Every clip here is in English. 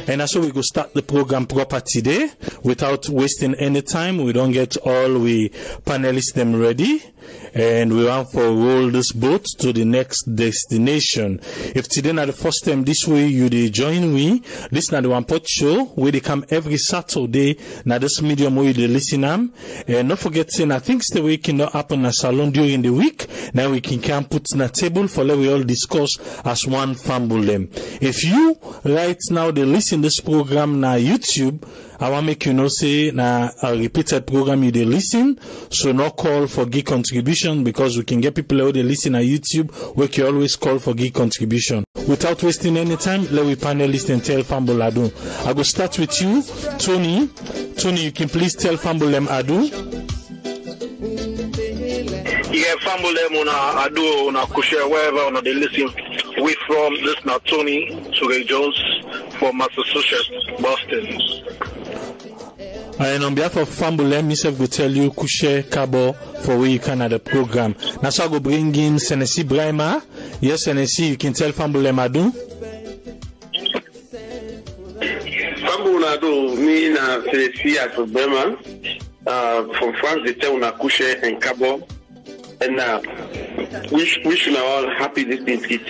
And that's how we go start the program proper today without wasting any time. We don't get all we panelists them ready. And we want to roll this boat to the next destination. If today not the first time this way you they join me, this not the WanPot show where they come every Saturday. Now this medium where they listen am. And not forget saying I think the way can not happen in a salon during the week. Now we can put on a table for let we all discuss as one fumble them. If you right now they listen this program na YouTube, I want to make you know say na a repeated program you they listen, so no call for gig contribution because we can get people who they listen on YouTube. We can always call for gig contribution. Without wasting any time, let we panelists and tell Fambul Adu. I go start with you, Tony. Tony, you can please tell Fambul Adu. Yeah, Fambul Adu na Kushe wherever on they listen. We from this now Tony Ture Jones from Massachusetts, Boston. And on behalf of Fambule, myself will tell you Kushe Kabo for where you can at the program. Now so I go bring in Senesi Brahma. Yes, Senesi, you can tell Fambule Madu. Fambule Madu, me na Senesi at Brahma. From France, they tell na Kushe and Kabo. And wish you all happy listening to it.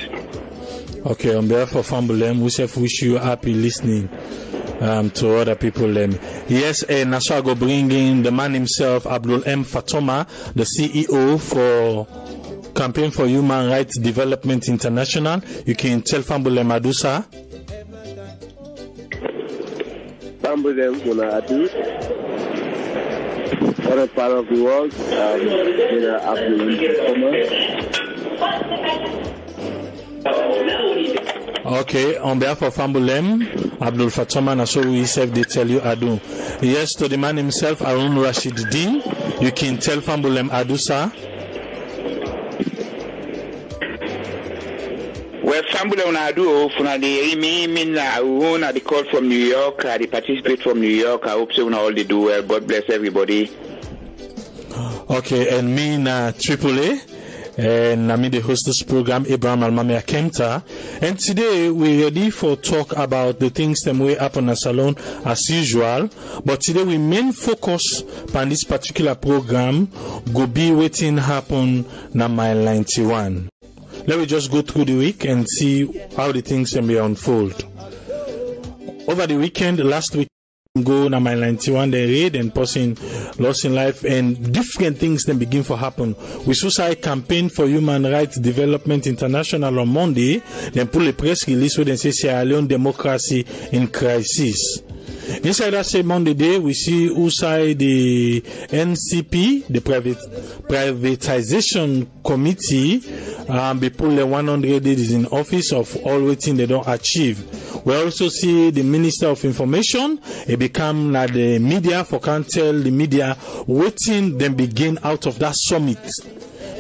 Okay, on behalf of Fambule, we wish you happy listening. To other people. Yes, and so I go bring in the man himself, Abdul M. Fatoma, the CEO for Campaign for Human Rights Development International. You can tell Fambule Madusa. Fambule Madusa, other part of the world, Abdul Fatoma. Okay, on behalf of Fambulem, Abdul Fatoma, and so we said they tell you Adu. Yes, to the man himself, Arun Rashid Din, you can tell Fambulem Adu, sir. Well, Fambulem Adu, for the me, I the call from New York, I participate from New York. I hope so all they do well. God bless everybody. Okay, and me na AAA. And I'm the host of this program, Abraham Almamia Kemta. And today we're ready for talk about the things that we happen in salon as usual. But today we main focus on this particular program go be waiting happen na mile 91. Let me just go through the week and see how the things can be unfold. Over the weekend, last week, go na mile 91, they raid and person lost in life and different things then begin to happen. We saw a campaign for Human Rights Development International on Monday, then pull a press release where they say Sierra Leone democracy in crisis. Inside that same Monday day, we see outside the NCP, the privatization committee, be pull 100 days in office of all waiting they don't achieve. We also see the Minister of Information, it become like the media for can't tell the media waiting then begin out of that summit.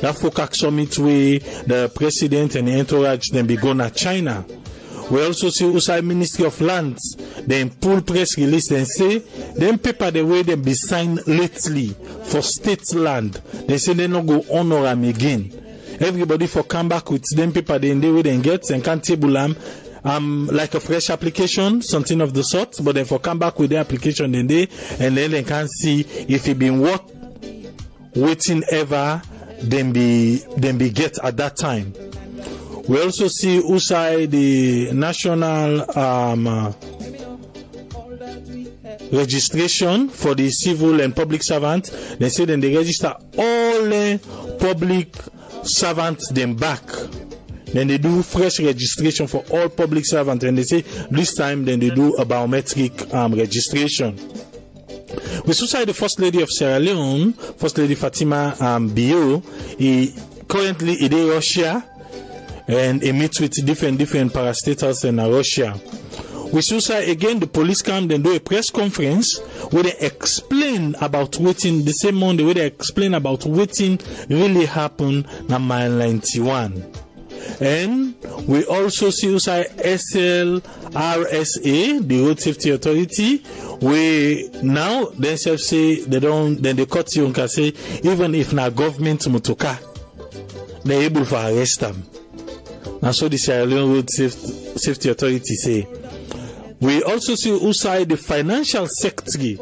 That FOCAC summit where the president and the entourage then be going at China. We also see outside Ministry of Lands, then pull press release and say, them paper the way they be signed lately for state land. They say they not go honor them again. Everybody for come back with them paper they way they get and can't table them. Like a fresh application, something of the sort, but then for come back with the application then they can see if it been what waiting ever then be get at that time. We also see outside the national registration for the civil and public servants. They say then they register all the public servants them back. Then they do fresh registration for all public servants, and they say this time then they do a biometric registration. We saw the First Lady of Sierra Leone, First Lady Fatima Bio, currently in Russia, and he meets with different parastatals in Russia. We saw again the police come then do a press conference where they explain about waiting the same Monday where they explain about waiting really happened na mile 91. And we also see SLRSA, the Road Safety Authority, we now themselves say they don't, then they cut you and can say even if na government mutoka, they're able to arrest them. And so the Sierra Leone Road Safety Authority say. We also see outside the financial secretary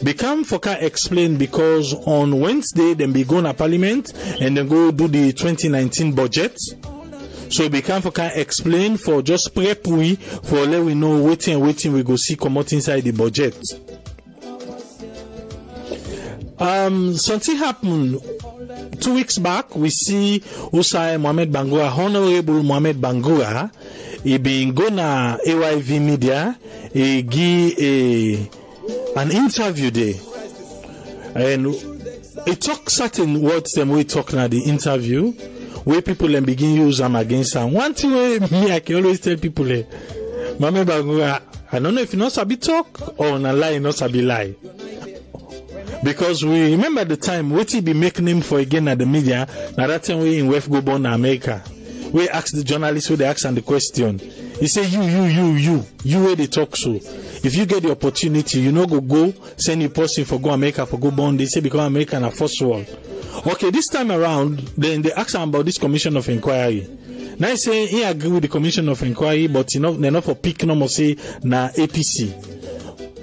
become for can explain because on Wednesday then be go to parliament and then go do the 2019 budget. So become for can explain for just prep we for let we know waiting we go see come out inside the budget. Something happened 2 weeks back. We see Usai Mohamed Bangura, Honorable Mohamed Bangura, he been gonna AYV media, he give an interview there, and he talk certain words them we talking at the interview, where people then begin use them against him. One thing me I can always tell people, Mohamed Bangura, I don't know if you not sabi talk or na lie not sabi lie. Because we remember the time what he be making him for again at the media, now that time we in West go born America. We ask the journalists who they ask and the question. He say you where they talk so. If you get the opportunity, you know go send your person for go America for go born. They say become American a first world. Okay, this time around, then they ask him about this commission of inquiry. Now he say he agree with the commission of inquiry, but you know they're not for pick no more say na APC.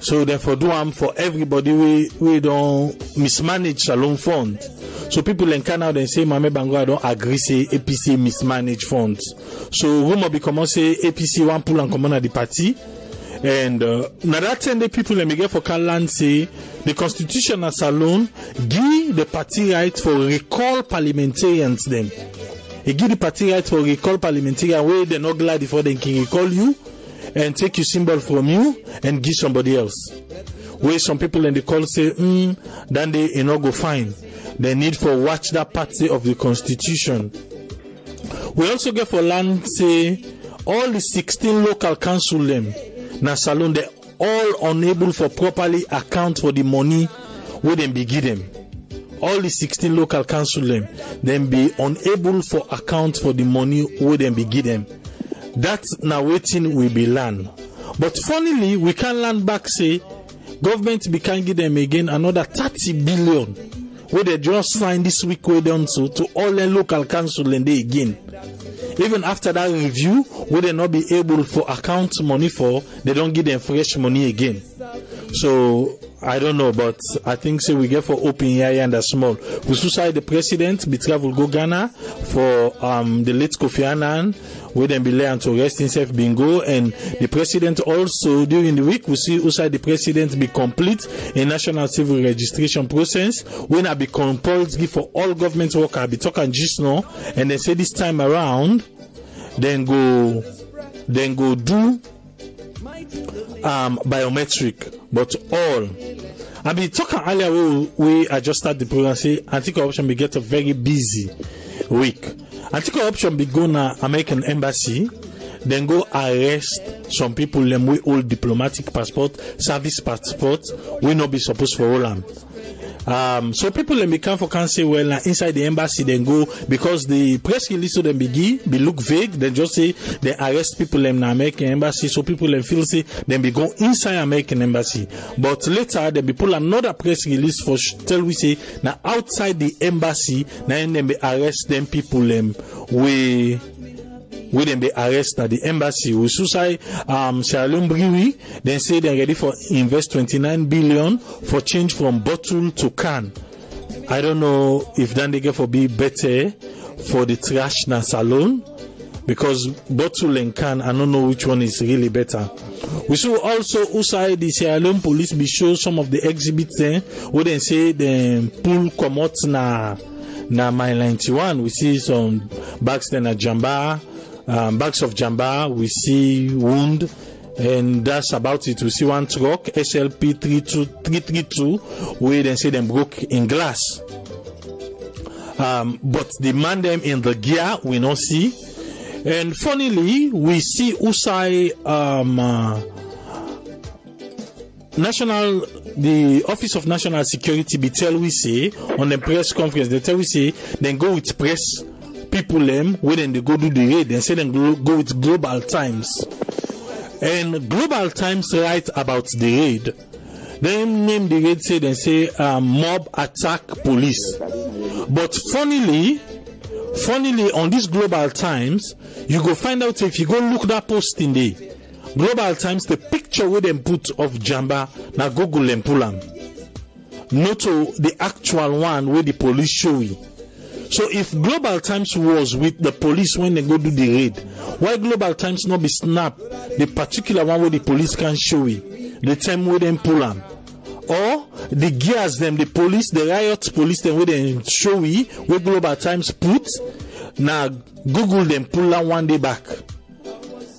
So therefore do them for everybody we don't mismanage Salon fund. So people in Canada and say Mohamed Bangura don't agree say APC mismanage funds. So rumor become say APC one pull and come on at the party. And now that time the people in get for Canada say the constitutional salon give the party right for recall parliamentarians them. He give the party right for recall parliamentarians where they're not glad before they can recall you and take your symbol from you and give somebody else. Where some people in the call say, then they not go fine. They need for watch that party of the constitution. We also get for land say all the 16 local council them na salon they all unable for properly account for the money where them be give them. All the 16 local council them be unable for account for the money where them be give them. That's now waiting will be land. But funnily, we can land back say government we can give them again another 30 billion where they just signed this week way down to all the local council and they again. Even after that review, where they not be able for account money for, they don't give them fresh money again. So I don't know, but I think say we get for open area and small. We suicide the president, be travel go Ghana for the late Kofi Annan, where then be learned to rest himself bingo, and the president also during the week we see outside the president be complete a national civil registration process when I be compulsory for all government worker be talking just now, and they say this time around then go do biometric, but all. I be talking earlier we adjusted the program say anti-corruption be get a very busy week. Anti-corruption be go na American embassy, then go arrest some people them we hold diplomatic passport, service passport, we not be supposed for all them. So people them become for can say well inside the embassy then go because the press release to them be look vague, then just say they arrest people them na American embassy, so people them feel say then be go inside American embassy. But later they be pull another press release for tell we say now outside the embassy now them be arrest them people them we them be arrest at the embassy. We suicide Sierra Leone Brewery, then say they're ready for invest 29 billion for change from bottle to can. I don't know if then they get for be better for the trash na salon, because bottle and can I don't know which one is really better. We saw also outside the Sierra Leone police be show some of the exhibits there where they say the pull come out na mile 91. We see some bags there na Jamba. Bags of jamba, we see wound, and that's about it. We see one truck, SLP 332, where they say them broke in glass. But the man them in the gear, we not see. And funnily, we see Usai, the Office of National Security be tell we say, on the press conference, they tell we say, then go with press people them when they go do the raid, they say then go with Global Times, and Global Times write about the raid. They name the raid say they say mob attack police. But funnily on this Global Times, you go find out if you go look that post in there Global Times, the picture where them put of Jamba, na Google and pull am. Not to the actual one where the police show you. So if Global Times was with the police when they go do the raid, why Global Times not be snap the particular one where the police can show you, the time where them pull am? Or the gears them, the police, the riot police them where they show you, where Global Times put, now Google them pull am one day back.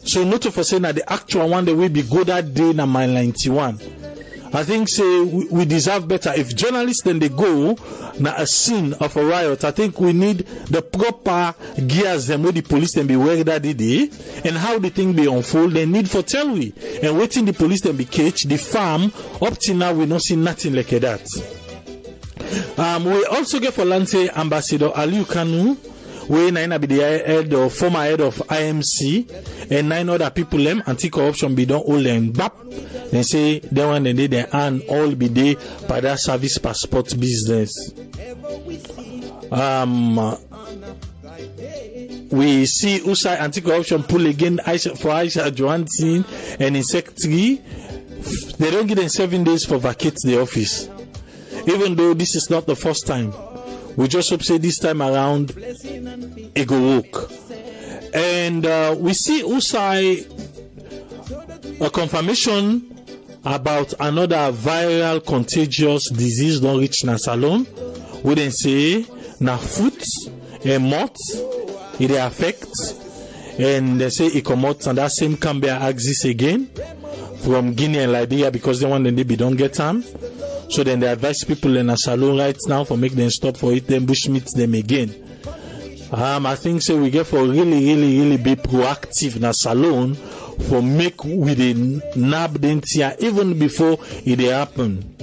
So not to say that the actual one that will be good that day na mile 91. I think say we deserve better. If journalists then they go na a scene of a riot, I think we need the proper gears them where the police then be wearing that day and how the thing be unfold. They need for tell we and waiting the police then be catch the farm up till now we not see nothing like that. We also get for Lante Ambassador Aliu Kanu. We nine be the head or former head of IMC and 9 other people them anti-corruption be done all them bap. They say they want they earn all be there by that service passport business. We see USAI anti-corruption pull again for Aisha Johansson and in Secretary. They don't give them 7 days for vacate the office. Even though this is not the first time. We just hope say this time around it go work. And we see USAI a confirmation about another viral contagious disease don't reach na salon. We then say na foot and mouth it affect and they say it come out and that same Cambia axis again from Guinea and Liberia because they want them they don't get them. So then they advise people in a salon right now for make them stop for it, then bushmeat them again. I think so we get for really be proactive in a salon for make with the nab them here even before it happen.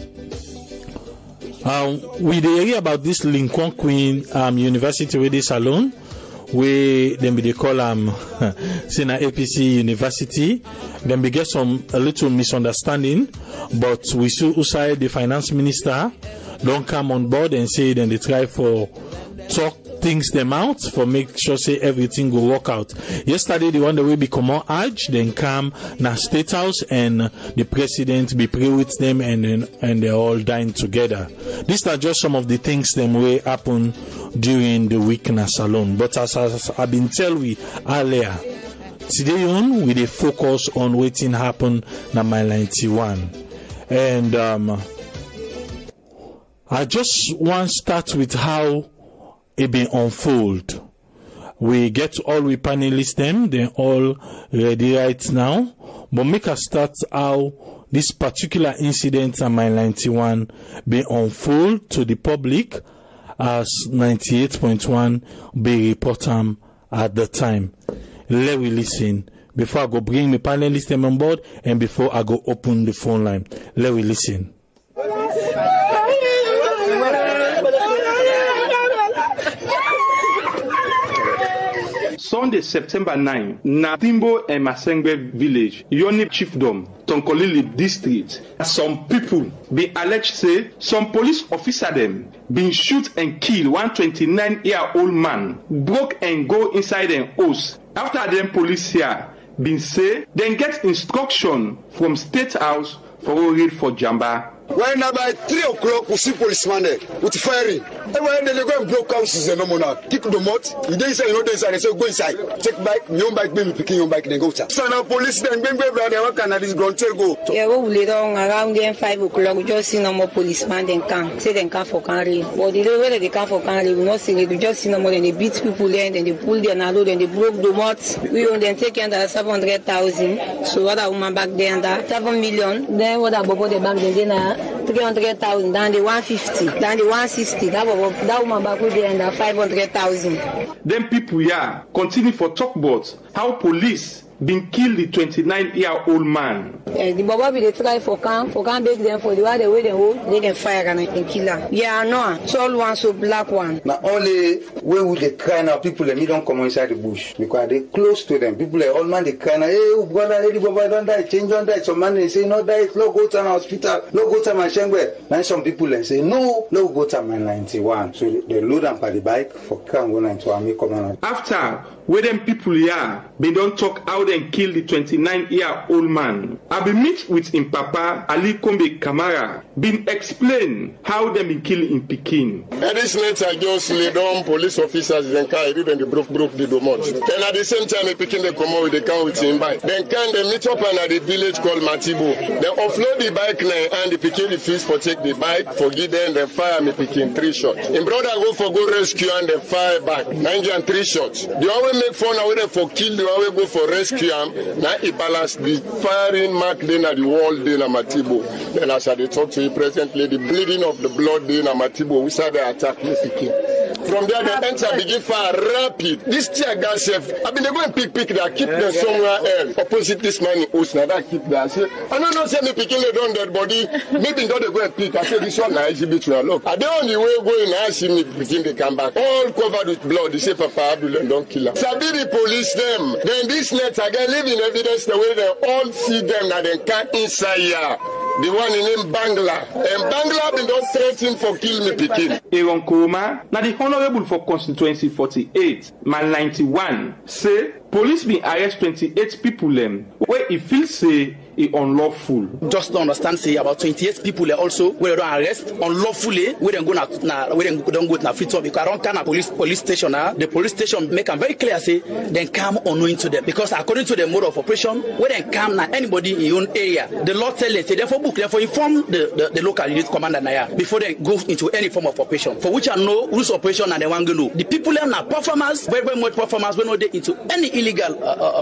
We hear about this Lincoln Queen University with this salon. We then they call Sena APC University. Then we get a little misunderstanding, but we see USAI the finance minister don't come on board and say then they try for talk things them out for make sure say everything will work out. Yesterday the one that will become more urge then come na State House and the president be pray with them and they all dine together. These are just some of the things that will happen during the week na salon. But as I've been telling you earlier, today on we dey focus on waiting happen na mile 91. And I just want to start with how it been unfold. We get all we panelists them, they're all ready right now. But make us start how this particular incident on mile 91 be unfold to the public as 98.1 be report at the time. Let we listen before I go bring the panelists them on board and before I go open the phone line. Let we listen. Sunday, September 9, Natimbo and Masengbe village, Yoni Chiefdom, Tonkolili district, some people be alleged say some police officer them been shoot and kill 129-year-old man, broke and go inside an house. After them police here been say, then get instruction from State House for a read for Jamba. When about 3 o'clock, we see policemen there with firing. And when they go and block houses and no more, kick the mouth. You don't say, they say, go inside. Take bike, your bike, baby, picking your bike, then go. So now police then bring brother, what can this ground tell go? Yeah, we later on around there 5 o'clock, we just see no more policemen then come. Say they come for Canary. But the day when they come for Canary, we not see it. We just see no more, then they beat people there, then they pull their nado, then they broke the mouth. We own then take under 700,000. So what a woman back there under 7 million. Then what a bobo the bank then 300,000, down the 150, down the 160. That woman back with the under 500,000. Then people here continue for talk about how police been killed the 29-year-old man. The Baba be they try for can beg them for the way they hold, they can fire and kill her. Yeah, no, tall one, so black one. Now only way would they cry now, people they don't come inside the bush because they close to them. People like old man they cry now, hey, brother, lady, Baba don't die, change don't die. Some man they say no die, no go to my hospital, no go to my shengwe. Then some people they say no go to my 91. So they load them by the bike for can 191 me come on. After where them people here, they don't talk how they kill the 29-year-old man. I be meet with him papa, Ali Kombe Kamara, been explain how them been kill in Pekin. And this night I just lay down police officers, then carry them the broke the domot. Then at the same time, they picking the come with the car with him bike. Then can they meet up at the village called Matibo. They offload the bike now and the picking the fees for take the bike, forgive them, then fire me picking 3 shots. In brother go for go rescue and then fire back. 3 shots. They always make fun of them for kill, they always go for rescue them. Now he balance the firing mark then at the wall then at Matibo. Then as I talk to you presently, the bleeding of the blood then at Matibo, we saw the attack the picking. From there, the enter begin fire rapid. This tear gas, I mean, they go and pick that, keep them somewhere else. Opposite this man in Osna, that keep that. I say, I don't know, say me picking the down dead body. Maybe not they go and pick. I say, this one, I exhibit to a look. I don't the way going, I see me begin to come back. All covered with blood. They say, Papa Abdul don't kill her. Sabi the police them. Then this net again, living evidence the way they all see them that they can't inside here. The one in Bangla. And Bangla been don't threaten for kill me picking. Aaron Koma, now the honorable for constituency 48, man 91, say police been arrest 28 people them where he feels say it unlawful. Just to understand, say about 28 people also where they don't arrest unlawfully, where they go don't go to free talk because I don't can a police station now. The police station make them very clear say then come unknowing to them because according to the mode of operation, where they come now anybody in your own area, the law tell them say therefore book therefore inform the local unit commander now before they go into any form of operation. For which I know rules of operation and they want to know. The people them are performers, very much performers when they into any illegal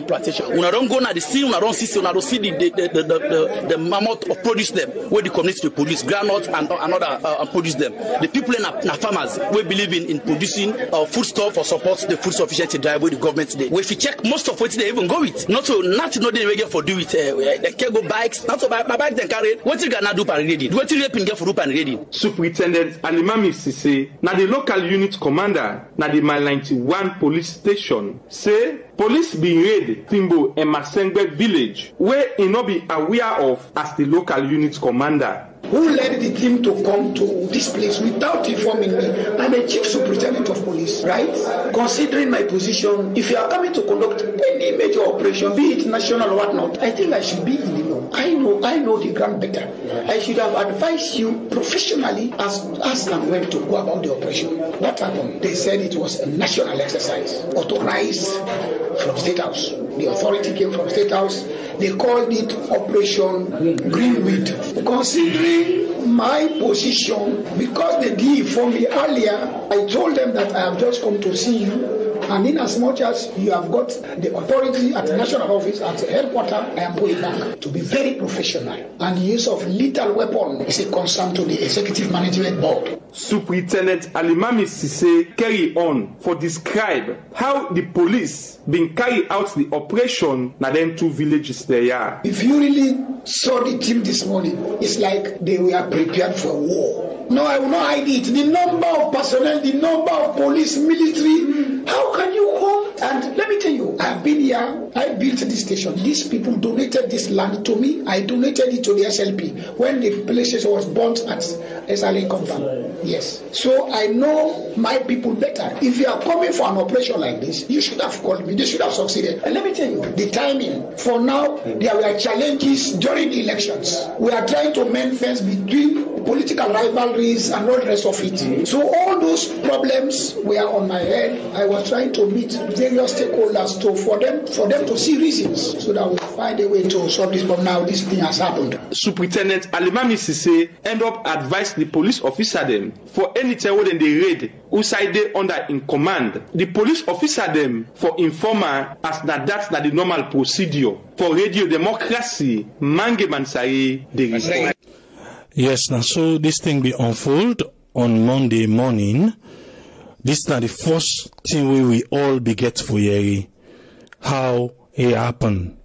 plantation. When I don't go now the scene, when I don't see, when I don't see the mammoth of produce them, where the community to produce groundnuts and another produce them. The people in our farmers we believe in producing foodstuff for support the food sufficiency drive with the government today. If you check most of what they even go with, not they regular for do it. They can go bikes, not so by bike they carry. What you gonna do for reading? What you get for rope and reading? Superintendent Alimami Sise, now the local unit commander, now the Mile 91 police station, say police being raid Timbo and Masengbe village, where he not be aware of as the local unit commander. Who led the team to come to this place without informing me? I'm a chief superintendent of police, right? Considering my position, if you are coming to conduct any major operation, be it national or whatnot, I think I should be in the know. I know the ground better. I should have advised you professionally as and when to go about the operation. What happened? They said it was a national exercise, authorized from State House. The authority came from State House. They called it Operation Greenweed. Considering my position, because they did inform me earlier, I told them that I have just come to see you. And in as much as you have got the authority at the national office, at the headquarters, I am going back to be very professional. And the use of lethal weapon is a concern to the Executive Management Board. Superintendent Alimami Sise carry on for describe how the police been carry out the operation na them 2 villages there. If you really saw the team this morning, it's like they were prepared for war. No, I will not hide it. The number of personnel, the number of police, military, how can you come? And let me tell you, I've been here, I built this station. These people donated this land to me. I donated it to the SLP when the places was burnt at SLA compound. Yes. So I know my people better. If you are coming for an operation like this, you should have called me. They should have succeeded. And let me tell you, the timing. For now, there were challenges during the elections. We are trying to mend fence between political rivalries and all the rest of it. So all those problems were on my head. I was trying to meet various stakeholders for them to see reasons so that we find a way to solve this problem. Now this thing has happened. Superintendent Alimami Sise end up advise the police officer them for any time when they raid who side they under in command. The police officer them for informer as that's the normal procedure for radio democracy. Mange Mansari they report. Yes, now so this thing be unfold on Monday morning. This now the first thing we all be get for Yeri. How it happen.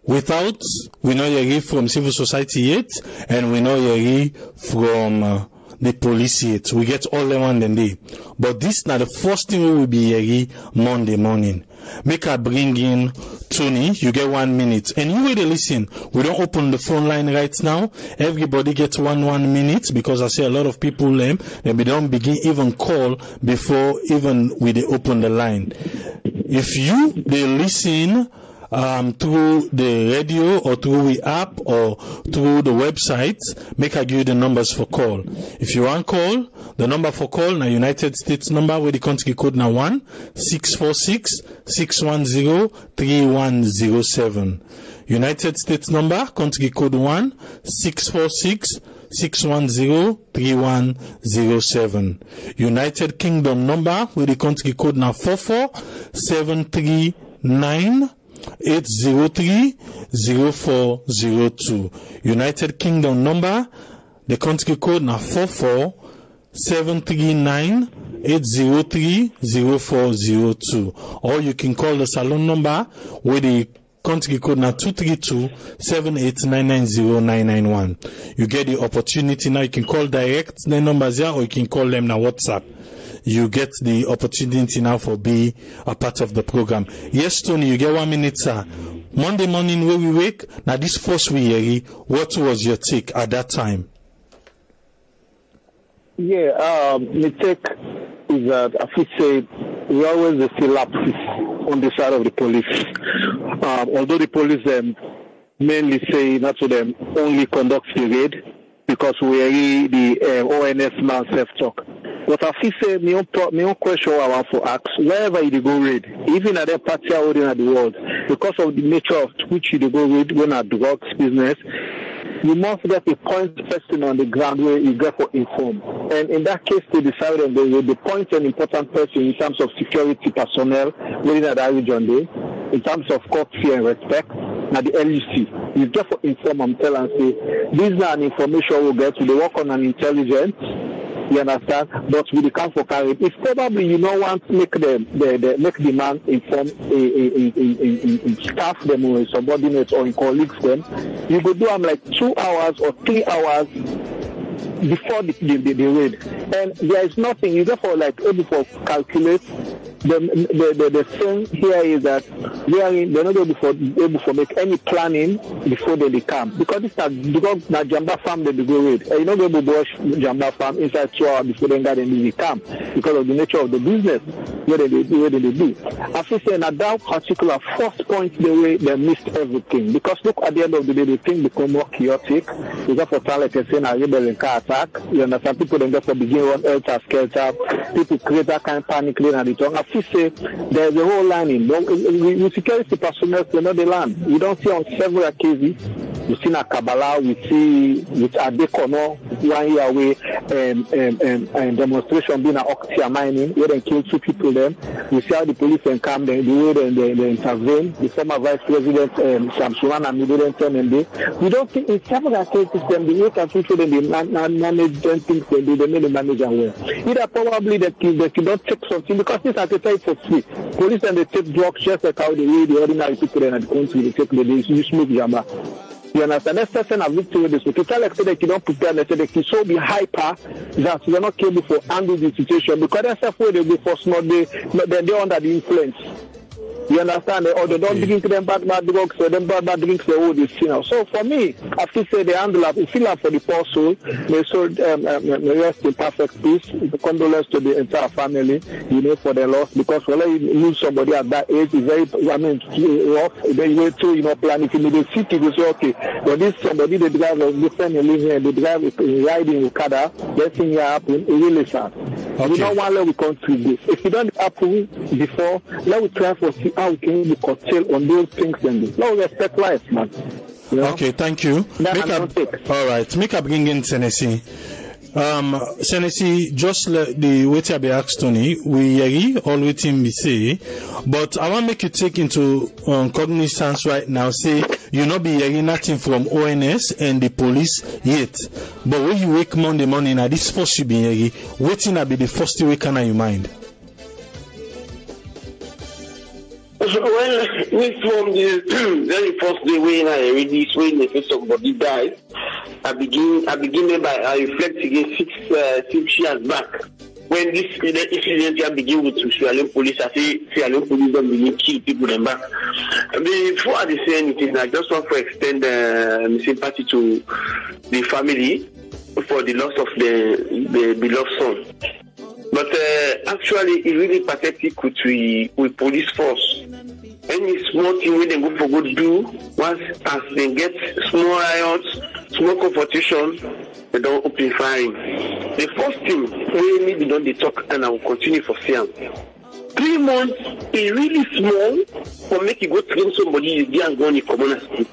Without, we know Yeri from civil society yet, and we know Yeri from the police yet. We get all the one then day. But this now the first thing we will be Yeri Monday morning. Make I bring in Tony, you get 1 minute. And you will listen. We don't open the phone line right now. Everybody gets 1 minute because I see a lot of people they don't begin even call before even we they open the line. If you they listen through the radio or through the app or through the website, make I give you the numbers for call. If you want call, the number for call na United States number where the country code na 1-646-610-3107. United States number, country code 1-646-610-3107. United Kingdom number where the country code na 44-739 803-0402. United Kingdom number, the country code na 44-739 803-0402. Or you can call the salon number where the country code na 232-78990-991. You get the opportunity now. You can call direct the numbers here, or you can call them na WhatsApp. You get the opportunity now for be a part of the program. Yes, Tony, you get 1 minute, sir. Monday morning when we wake, now this first week, what was your take at that time? Yeah, my take is that I should say we always see lapses on the side of the police. Although the police mainly say not to them only conduct the raid because we are the ONS man self-talk. But I feel say me own question I want to ask, wherever you go raid, even at the party out in the world, because of the nature of which you go raid when at drugs business, you must get a point person on the ground where you get for inform. And in that case, they decided they point an important person in terms of security personnel within that region there, in terms of courtesy and respect. Now the LUC, you get for inform and tell and say, this is an information we'll get to. They work on an intelligence. You understand? But with the count for carry, if probably you don't want to make make the man inform in staff them or in subordinates or in colleagues them, you could do them like 2 hours or 3 hours before the raid. And there is nothing, you therefore like able to calculate. The thing here is that they're not able to make any planning before they come. Because it's not because na Jamba farm they go raid. And you're not able to watch Jamba farm inside 2 hours before they come because of the nature of the business where they do. As we say, at that particular first point they missed everything. Because look, at the end of the day the thing become more chaotic. You got for talent saying a rebel and car attack. You understand? People don't get for begin one elter skelter. People create that kind of panic and the tongue. As we say, there's a whole lining. With security personnel, they know the land. We don't see on several cases. We see in Kabbalah, we see with Adekono 1 year away and demonstration being at Oktia mining, where they kill 2 people then. We see how the police can come, the way they intervene. The former Vice President Shamsuan and Midland MD. We don't think in several cases them the way can people they manage them things they do, they make the manager well. Either probably they don't take something because this are take for free. Police and they take drugs just like how they way the ordinary people in the country they take you smoke Jamba. You understand? Next person have looked through this. To tell like they don't prepare, they say they can so be hyper that they're not capable for handle the situation because that's where they go for small they're under the influence. You understand? Or they don't drink them bad drugs, or them bad drinks, they all this thing. So for me, I feel say they handle up, feel up for the poor soul. They should rest in perfect peace. Condolence to the entire family, for their loss. Because when you lose somebody at that age, it's very, rough. Then you wait to, plan. If you need a city, you say, okay, but this somebody, they drive a different living here, they drive riding with Kada, that thing here happen, it really sad. Okay. We don't want to let we country this. If it don't happen before, let we try for see how we can be curtail on those things and this. Let we respect life, man. Okay, thank you. All right, make a bring in Tennessee. Tennessee, just like the way I be asked Tony, we agree all with him we say, but I want to make you take into cognizance right now, say you not be hearing nothing from ONS and the police yet. But when you wake Monday morning, at this first you be hearing, waiting to be the first thing wake on your mind. Well, we from the very first day when I read this, when the first somebody died, I begin by reflect again six years back. When this incident begin with Sierra Leone police, I say Sierra Leone police don't begin kill people them back. Before I say anything, I just want to extend sympathy to the family for the loss of the beloved son. But actually, it's really pathetic with police force. Any small thing we then go for good do, once as they get small riots, small confrontation, they don't open firing. The first thing we maybe don't they talk, and I will continue for Siam. 3 months is really small for make you go train somebody you get and go in the community.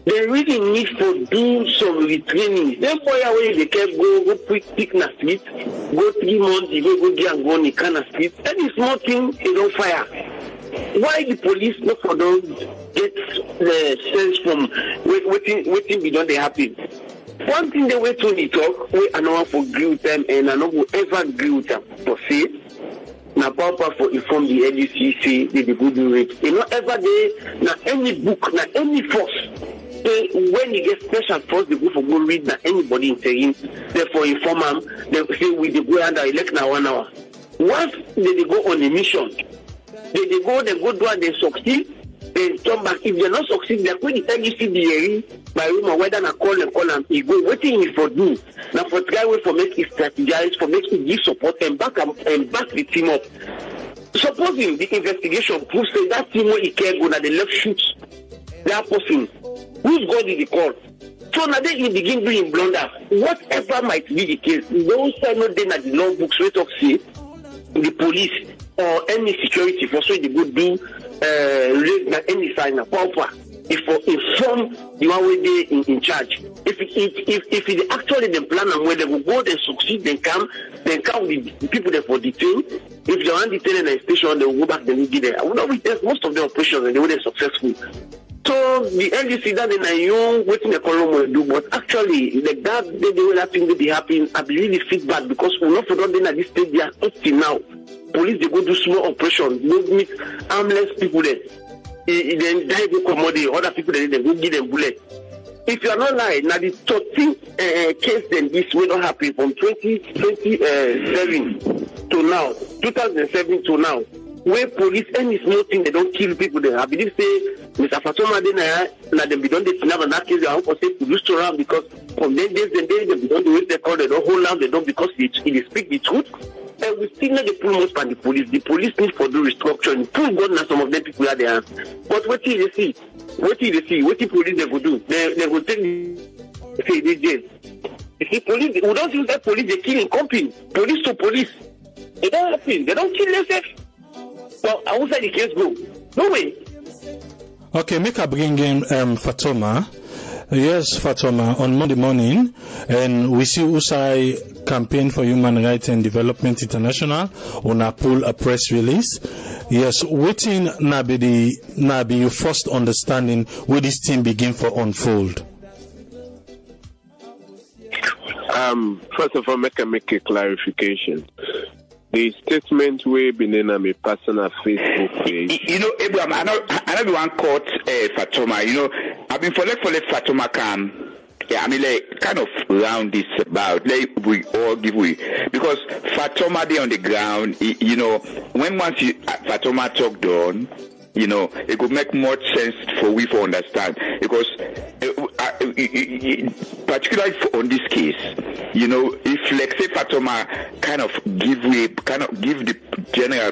They really need to do some retraining. Then boy away they can go pick na street, go 3 months, you go get and go in the kind of street. Any small thing they don't fire. Why the police not for them get the sense from waiting beyond they happen? One thing they wait to the talk, we are not for agree with them and I not will ever agree with them for say. Now, Papa for inform the LUC say they good do it. You know, ever they na any book, na any force. They, when you get special force, they go for go read na anybody in saying. Therefore, inform them. They say we they go under elect now 1 hour. Once they go on a mission, they go do and they succeed. They come back. If they not succeed, they're going to tell you see the area by rumor whether na call and he go. What thing he for do? Now for try way for make it strategize, for make it give support and back the team up. Supposing the investigation proves that team where he can go that they left shoots that person, who's God did the call? So now then you begin doing blunder. Whatever might be the case, those are not then at the law books we talk see the police or any security for so they would do any sign of proper. If for inform the one way they in charge. If it actually the plan and where they will go, they succeed, then come with the people there for detain. If they want detain in a station, they will go back, they will get there. I would not witness most of the operations and they were successful. So the LGC that in a young waiting a column will do, but actually the that they will have to be happy. I believe fit bad because we're not forgotten at this stage they are up till now. Police they go do small operations, go meet armless people there. Then they go commodity, other people they go give them bullets. If you are not lying, now the 13th case then this will not happen from 2007 to now, 2007 to now. Where police any small thing they don't kill people there. I believe say Mr. Fatoma then they don't have that case. I hope say police to around because from then days and days they don't do it. They call they don't hold out. They don't because it speak the truth. And we still not the pull most by the police. The police need for do restructuring. Pull God now some of them people are there. But what do they see? What do they see? What the police they will do? They will take say they jail. You see police. We don't use that police. They killing company. Police to police. They don't happen. They don't kill themselves. Well, I won't say the case go. No way. Okay, make a bring in Fatoma. Yes, Fatoma, on Monday morning, and we see Usai Campaign for Human Rights and Development International on a pull a press release. Yes, waiting Nabi your first understanding where this thing begin for unfold. First of all, make a clarification. The statement we been in my personal Facebook page. You know, Abraham, I know one caught Fatoma. You know, I've been for Fatoma come. Yeah, I mean, like, kind of round this about, like, we all give way. Because Fatoma there on the ground, you know, when once Fatoma talked on, you know, it could make more sense for we to understand. Because, particularly on this case, you know, if, like, say, Fatoma kind of give the general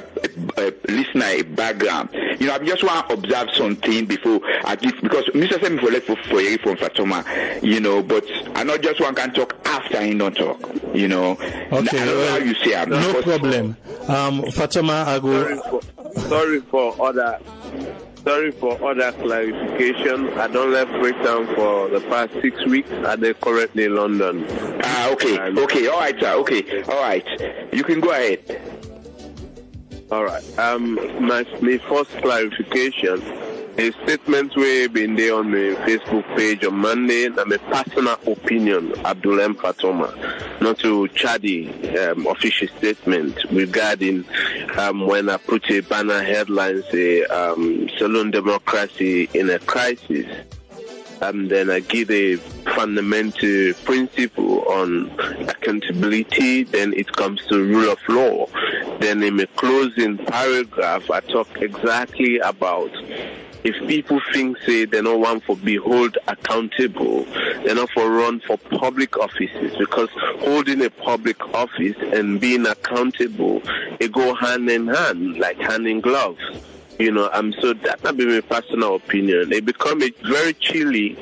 listener a background, you know, I just want to observe something before I give, because Mr. Semi for hearing from Fatoma, you know, but I not just one can talk after he don't talk, you know. Okay, I don't know how you say I'm no problem. Fatoma, I go. Sorry for other clarification. I don't left breakdown for the past 6 weeks. They're currently in London. Okay. All right, sir. Okay. All right. You can go ahead. All right. My first clarification is statement we've been there on my Facebook page on Monday. And my personal opinion, Abdulem Fatoma, not to Chadi official statement regarding when I put a banner headline say Saloon Democracy in a Crisis. And then I give a fundamental principle on accountability. Then it comes to rule of law. Then in my closing paragraph, I talk exactly about if people think say they don't want to be held accountable, they're not for run for public offices, because holding a public office and being accountable, it go hand in hand, like hand in glove. So that might be my personal opinion. It become a very chilly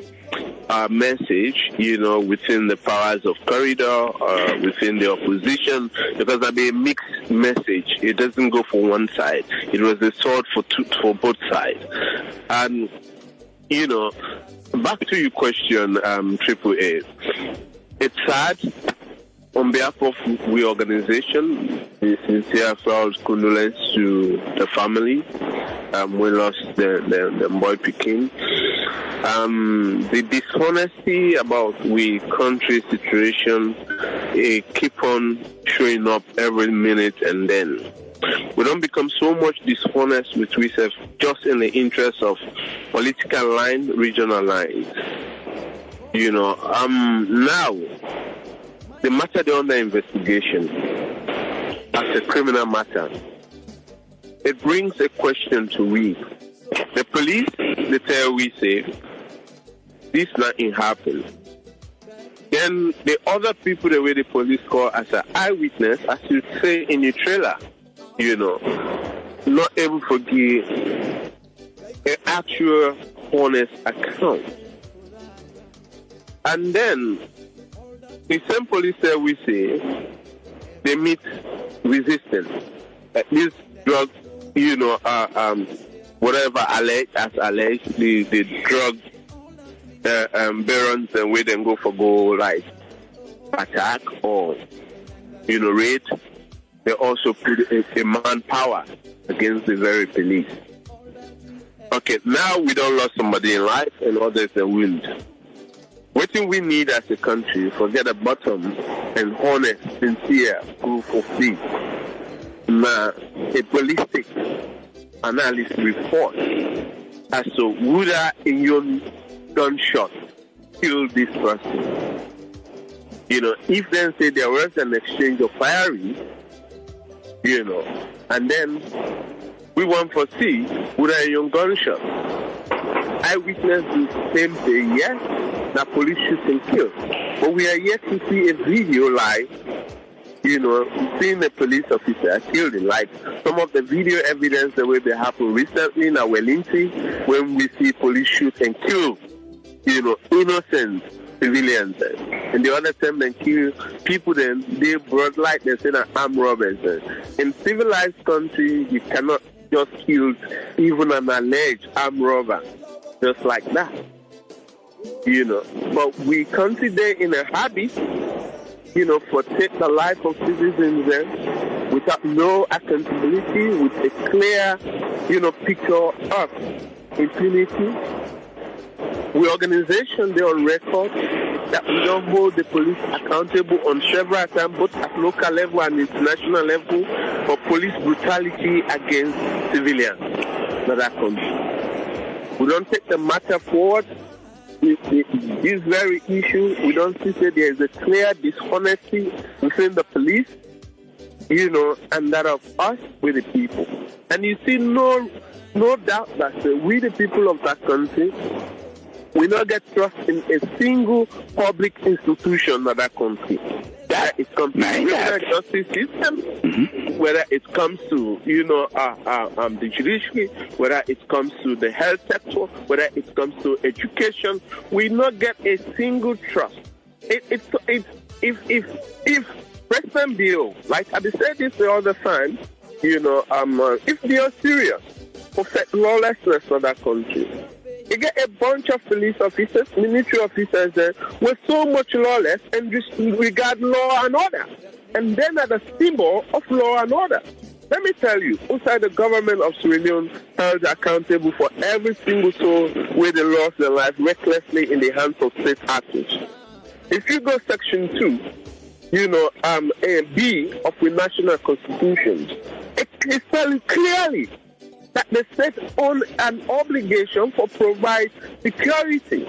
message, within the powers of corridor, within the opposition, because that'd be a mixed message. It doesn't go for one side. It was a sword for both sides. And, back to your question, Triple A. It's sad. On behalf of we organization, we sincere condolence to the family. We lost the boy Pekin. The dishonesty about we country situation keep on showing up every minute, and then we don't become so much dishonest with ourselves just in the interest of political line, regional lines. Now the matter they're under investigation as a criminal matter. It brings a question to we. The police, they tell we say, this nothing happened. Then the other people, the way the police call as an eyewitness, as you say in your trailer, not able to give an actual honest account. And then the same police there we say, they meet resistance. This drug, whatever alleged, the drug barons and where them go like attack or raid. They also put a manpower against the very police. Okay, now we don't lose somebody in life and others in wound. What we need as a country, forget a bottom and honest, sincere proof of faith. Now, a ballistic analysis report as to would in your gunshot kill this person. If then say there was an exchange of firing, and then we want to see would in your gunshot. Eyewitness the same say yes, that police shoot and kill. But we are yet to see a video live, seeing the police officer killed him. Like some of the video evidence the way they happened recently in Wellington, when we see police shoot and kill, innocent civilians. And the other time they kill people, then they brought like they say that armed robbers. In civilized country, you cannot just kill even an alleged armed robber just like that. But we consider in a habit, for take the life of citizens then without no accountability, with a clear, picture of impunity. We organization, they're on record that we don't hold the police accountable on several times, both at local level and international level, for police brutality against civilians in that country. We don't take the matter forward. This very issue, we don't see that there is a clear dishonesty within the police, and that of us with the people. And you see no doubt that we the people of that country, we not get trust in a single public institution of that country. That it comes to the justice system, whether it comes to the judiciary, whether it comes to the health sector, whether it comes to education, we not get a single trust. If President Bill, like I said this the other time, if they are serious for lawlessness of that country, you get a bunch of police officers, military officers there, with so much lawless and disregard law and order. And then are the symbol of law and order. Let me tell you, inside the government of Sierra Leone held accountable for every single soul where they lost their life recklessly in the hands of state actors. If you go section 2, A and B of the national constitution, it is telling clearly that the state own an obligation for provide security,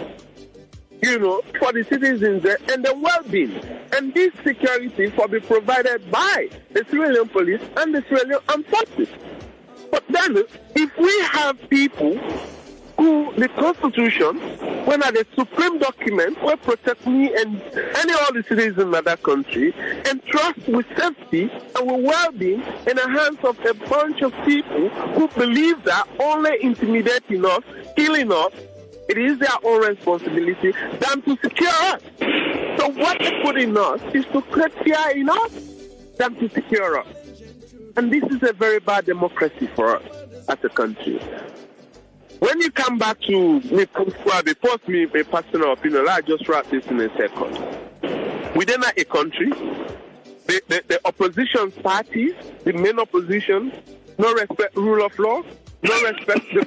for the citizens and the well-being. And this security will be provided by the Sierra Leone police and the Sierra Leone armed forces. But then, if we have people the Constitution, when are the supreme document, will protect me and any other citizens in that country, and trust with safety and with well-being in the hands of a bunch of people who believe that only intimidating us, killing us, it is their own responsibility than to secure us. So what they put in us is to create fear in us than to secure us. And this is a very bad democracy for us as a country. When you come back to me, before me, my personal opinion, I just write this in a second. Within a country, the opposition parties, the main opposition, no respect rule of law, no respect the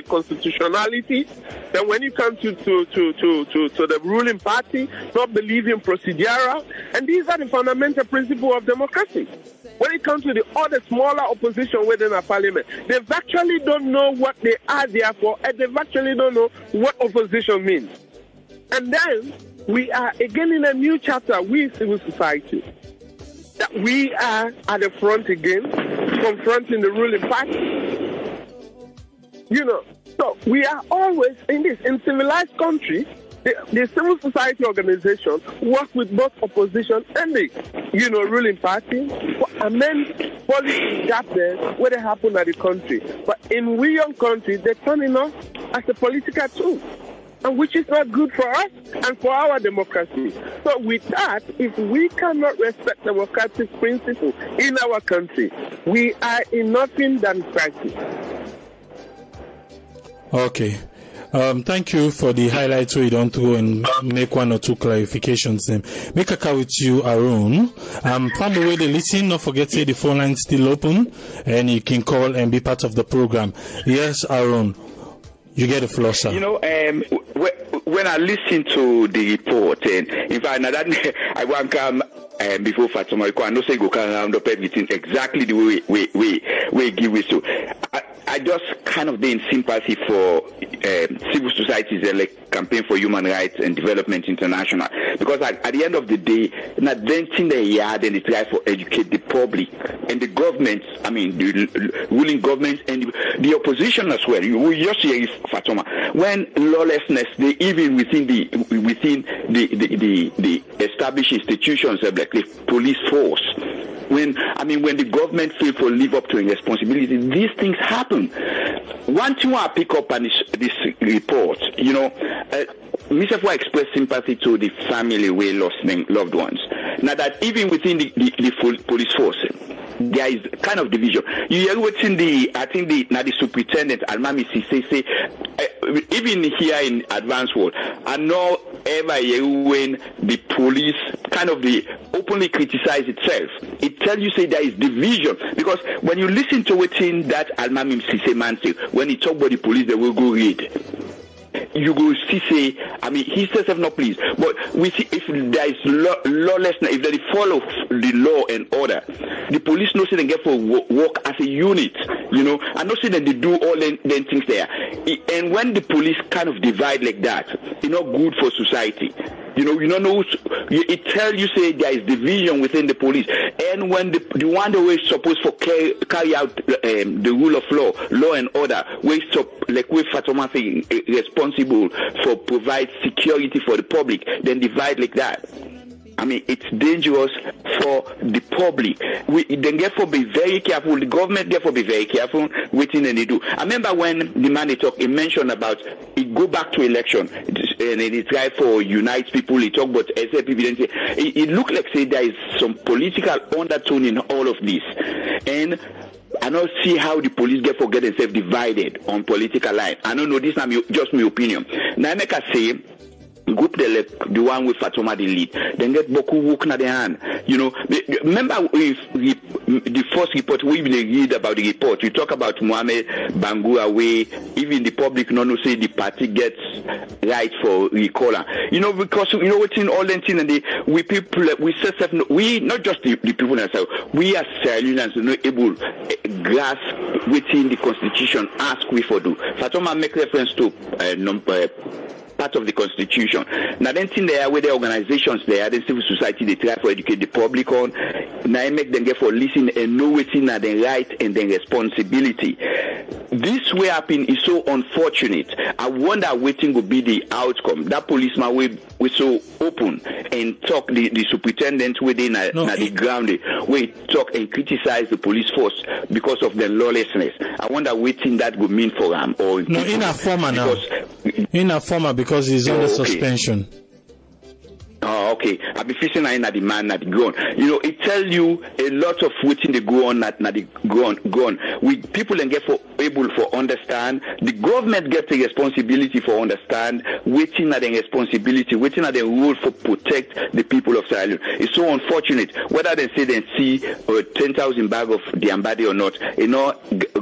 constitutionality. Then when you come to the ruling party, not believe in procedural, and these are the fundamental principles of democracy. When it comes to the other smaller opposition within a parliament, they actually don't know what they are there for, and they actually don't know what opposition means. And then we are again in a new chapter, we civil society, that we are at the front again, confronting the ruling party. So we are always in this. In civilized country, the civil society organization work with both opposition and the, ruling party. And then policy gap there where they happen at the country. But in we young country, they turn in us as a political tool, and which is not good for us and for our democracy. So with that, if we cannot respect democratic principles in our country, we are in nothing than crisis. Okay. Thank you for the highlights so you don't go and make one or two clarifications. Make a call with you, Aaron. From the way they listen, don't forget to the phone line still open and you can call and be part of the program. Yes, Aaron. You get the floor, sir. When I listen to the report, and in fact, I want to come before Fatoma, I know say go round up everything exactly the way we give it to. I just kind of in sympathy for civil societies like Campaign for Human Rights and Development International, because at the end of the day, not denting the yard and they try to educate the public and the government, the ruling government and the opposition as well. We just hear Fatoma when lawlessness, they even within the established institutions like the police force. When the government fail to live up to its responsibility, these things happen. One thing I pick up on this report, Mr. Fua expressed sympathy to the family who lost their loved ones. Now that even within the police force, there is kind of division. You hear what's in the superintendent Almami say even here in advanced world, I know ever when the police kind of openly criticize itself. It tells you say there is division, because when you listen to what's in that Almami Sise man say, when he talk about the police, they will go read. You go see say, he says have no please. But we see if there is lawlessness, if they follow the law and order, the police no say they get for work as a unit, and no say that they do all them things there. And when the police kind of divide like that, it's not good for society. You don't know. It tells you say there is division within the police, and when the one that was supposed to carry out the rule of law and order, like we Fatoma say responsible for provide security for the public, then divide like that. It's dangerous for the public. We then therefore be very careful. The government therefore be very careful waiting and they do. I remember when the man he mentioned about it go back to election and he try for unite people. He talk about SLP. It looked like say there is some political undertone in all of this, and I don't see how the police get themselves divided on political line. I don't know, this is just my opinion. Now I make a say group the one with Fatoma the lead, then get Boku work na the hand. Remember the first report we read about the report, we talk about Mohamed Bangura way, even the public no say the party gets right for recall. Because what's in all the thing, and we not just the people themselves, we as civilians not able grasp within the constitution ask we for do. Fatoma make reference to part of the constitution. Now then thing there where the organizations there, the civil society, they try to educate the public on. Now I make them get for listen and know what's in the right and then responsibility. this way happen is so unfortunate. I wonder waiting will be the outcome. That policeman we so open and talk the superintendent within the ground we talk and criticize the police force because of their lawlessness. I wonder waiting that would mean for him or no in a former now. In a former because he's under suspension. Oh, okay. I be fishing in at the man at the ground. You know, it tells you a lot of waiting they go on at the ground. We people and get for able for understand. The government get the responsibility for understand. Waiting at the responsibility, waiting at the rule for protect the people of Sierra Leone. It's so unfortunate. Whether they say they see 10,000 bag of the ambadi or not,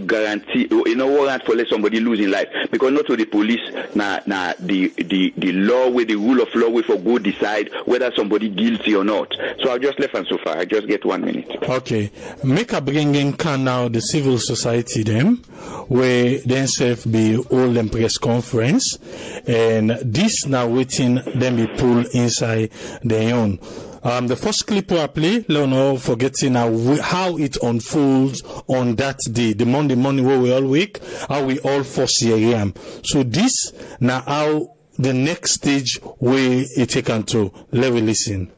guarantee, warrant for let somebody losing life because not to the police, the law with the rule of law we for go decide whether somebody guilty or not. So I'll just left and so far. I just get 1 minute. Okay. Make a bringing can now the civil society them where themselves be hold them press conference and this now waiting them be pulled inside their own. The first clip I play, Leone, forgetting how it unfolds on that day, the Monday morning where we all wake, how we all force here. So this now how the next stage where it taken to. Let me listen.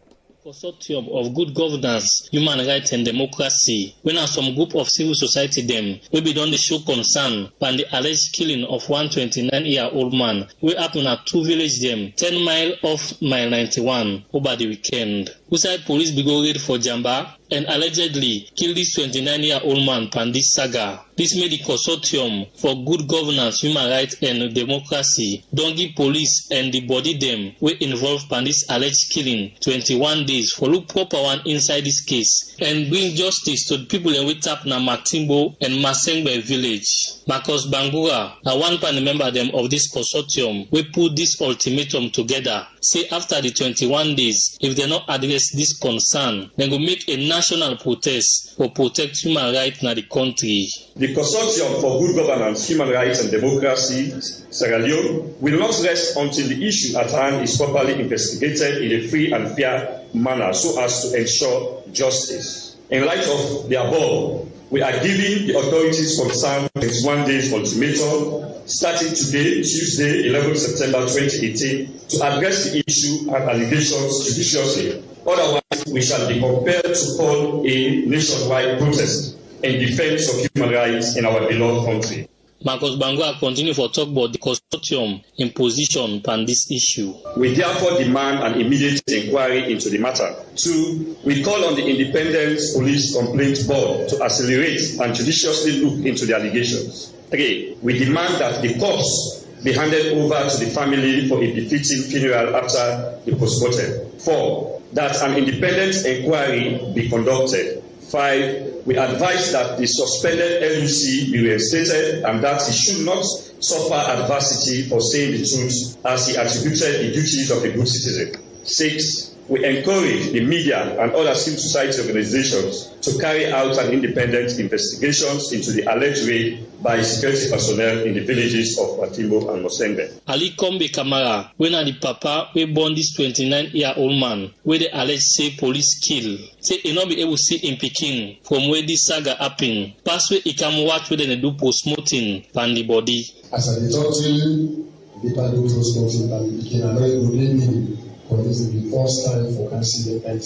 Consortium of good governance, human rights and democracy, when some group of civil society them will be done the show concern by the alleged killing of one 29-year-old man we happen at 2 village them 10 miles off mile 91 over the weekend. Usai police be go raid for Jamba and allegedly killed this 29-year-old man Pandis Saga. This made the consortium for good governance, human rights and democracy don't give police and the body them will involve Pandis alleged killing 21 days for look proper one inside this case and bring justice to the people in Witap na Matimbo and Masengbe village. Marcus Bangura, one panel member them of this consortium, we put this ultimatum together. Say after the 21 days, if they not address this concern, then go make a national protest for protect human rights in the country. The Consortium for Good Governance, Human Rights and Democracy, Sierra Leone, will not rest until the issue at hand is properly investigated in a free and fair manner so as to ensure justice. In light of the above, we are giving the authorities concerned 21 days ultimatum starting today, Tuesday, 11 September 2018, to address the issue and allegations judiciously. Otherwise, we shall be compelled to call a nationwide protest in defense of human rights in our beloved country. Marcus Bangua continue for talk about the consortium in position on this issue. We therefore demand an immediate inquiry into the matter. 2, we call on the Independent Police Complaint Board to accelerate and judiciously look into the allegations. 3, we demand that the corpse be handed over to the family for a befitting funeral after the postmortem. 4, that an independent inquiry be conducted. 5, we advise that the suspended LUC be reinstated and that he should not suffer adversity for saying the truth as he attributed the duties of a good citizen. 6, we encourage the media and other civil society organizations to carry out an independent investigations into the alleged raid by security personnel in the villages of Matimbo and Mosengbe. Ali Kombe Kamara, when the papa we born this 29-year-old man, where the alleged say police kill, say he not be able to see in Peking from where this saga happen. Pass where he can watch where they do post-mortem on the body. As I talk to you, the people do post-mortem and Peking are very good evening. For this is the first time for cancer that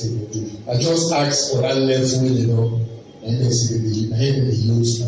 I just asked for that level, and they say the youth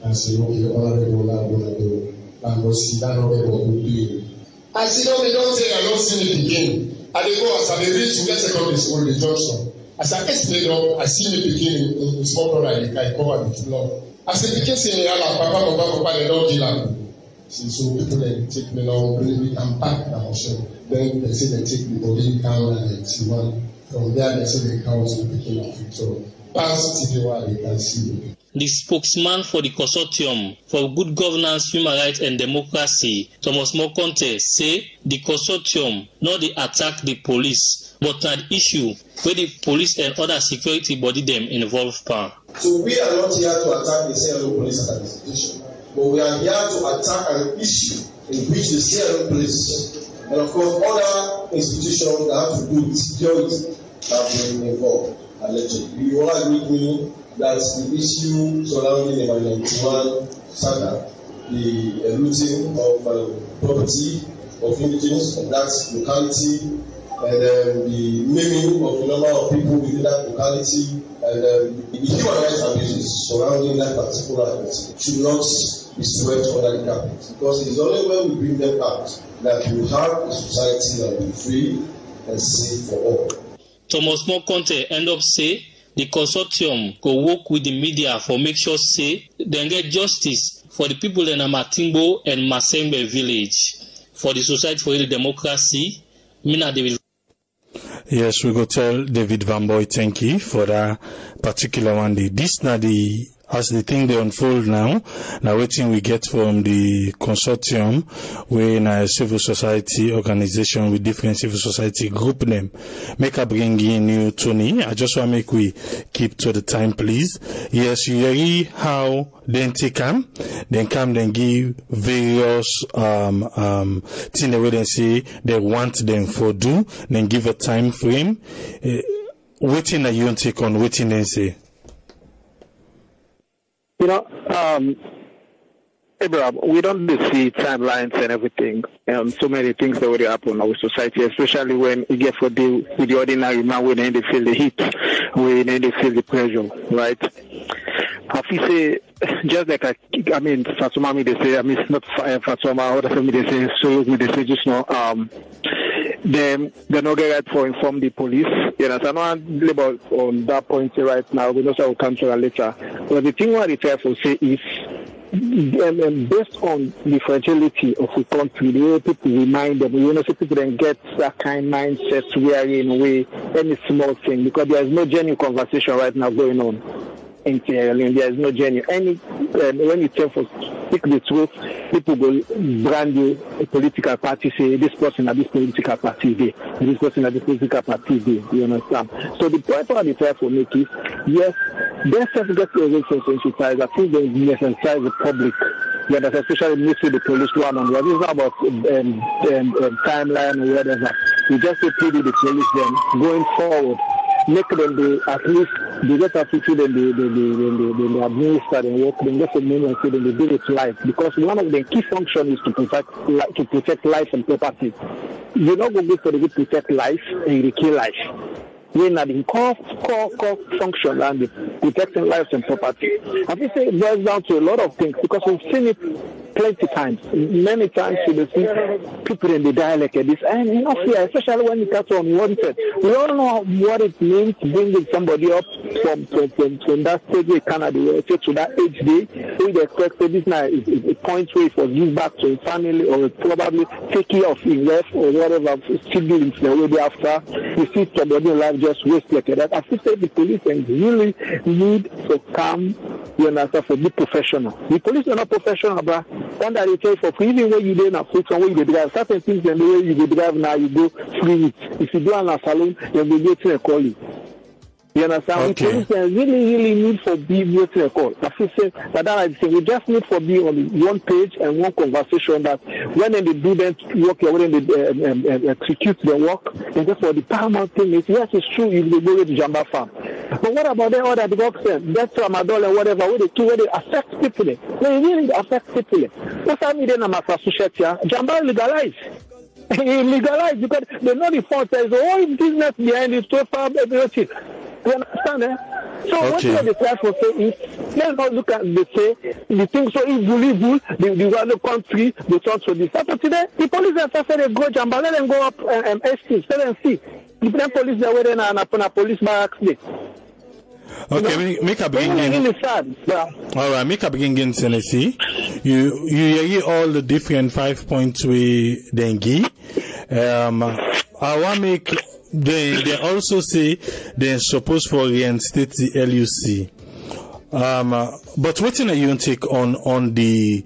and say, okay, all of the and we'll see that all will be. I see, no, they don't say I don't see it again. And they go as I reach to get secondary school in the junction. As I explained up, I see the beginning in small brother, I cover the floor. As the beginning saying, Papa, they don't kill him. So people then take me now, bring me and back the house. Then they say they take the body down and see one. From there they say they count the beginning of it. So pass TV where they can see. The spokesman for the consortium for good governance, human rights and democracy, Thomas Mokonte, say the consortium not they attack the police, but an issue where the police and other security body them involved. So we are not here to attack the Sierra Leone police as an institution, but we are here to attack an issue in which the Sierra Leone police and of course other institutions that have to do with security have been involved. Allegedly, you all agree with me that the issue surrounding the 91 saga the looting of property of indigenous of that locality, and the maiming of a number of people within that locality, and the human rights abuses surrounding that particular activity should not be swept under the carpet, because it is only when we bring them out that we have a society that will be free and safe for all. Thomas Mokonte end up say the consortium go work with the media for make sure say they get justice for the people in Amatimbo and Masembe village. For the Society for Real Democracy, Mina David. Yes, we go tell David Van Boy thank you for that particular one. This now as the thing they unfold now waiting we get from the consortium, we in a civil society organization with different civil society group them. Make a bring in you, Tony. I just want to make we keep to the time, please. Yes, you hear how then take them, then give various things the way they say they want them for do, then give a time frame. Waiting that you don't take on, waiting then say. You know, Abraham, we don't see timelines and everything, and so many things that already happen in our society, especially when you get for deal with the ordinary man, when they feel the heat, when they feel the pressure, right? If you say, just like Fatoma, they say, it's not Fatoma, other family they say, so they say just now, they're not right for inform the police. You know, so I'm not label on that point right now. We know how we'll come to that later. But the thing what they try to say is, based on the fragility of the country, the way people remind them, you know, so people then get that kind of mindset wearing away any small thing, because there is no genuine conversation right now going on. Entirely, there is no genuine. When you tell for speak the truth, people will brand you a political party, say this person at this political party day, this person at this political party day. You understand? So the point what they try to make is, yes, they self-get to sensitize. I think they sensitize the public. Yeah, that's especially mixed with the police one-on-one. This is not about timeline or whatever. We just plead with the police then going forward. Make them at least they get attitude and they administer and work. They get a name and say they do it life, because one of the key functions is to protect life and property. You not go for the protect life and you kill life. When at the core function and the protecting lives and property. I think it boils down to a lot of things, because we've seen it plenty times. Many times you see people in the dialect like this, and you know, especially when it comes to unwanted. We all know what it means bringing somebody up from that stage where Canada to that age day. We expect this now is a point where it was give back to his family, or probably take care of his wife or whatever siblings the way after. You see somebody in life just waste like that. I think the police really need to come, you understand, for be professional. The police are not professional, but one that they tell for free, even when you do not free, when you drive, certain things and the way you drive now, you go free it. If you do on a salon, then they go to a call you. You understand? Okay. The police really need for be to a call. I feel say that I say we just need for be on one page and one conversation, that when they do that work, when they execute the work, and therefore the paramount thing is, yes, it's true, you go to Jamba farm. But what about the other works? That's Ramadan and whatever, where they affect people. They really affect people. What's happening in Massachusetts? Jamba legalized. Legalized because they know the fault. There's all business behind it, so far, everything. You understand, eh? So okay. What they try to say is, let's not look at the things so evil, the other country, they turn to this. After today, the police have said they go Jamba, let them go up ST, let them see. The police they were in a police barracks there. Okay, make a beginning. All right, make a beginning, Tennessee. You hear all the different 5 points we then give. I want to make. They also say they're supposed to reinstate the LUC. But what are you take on the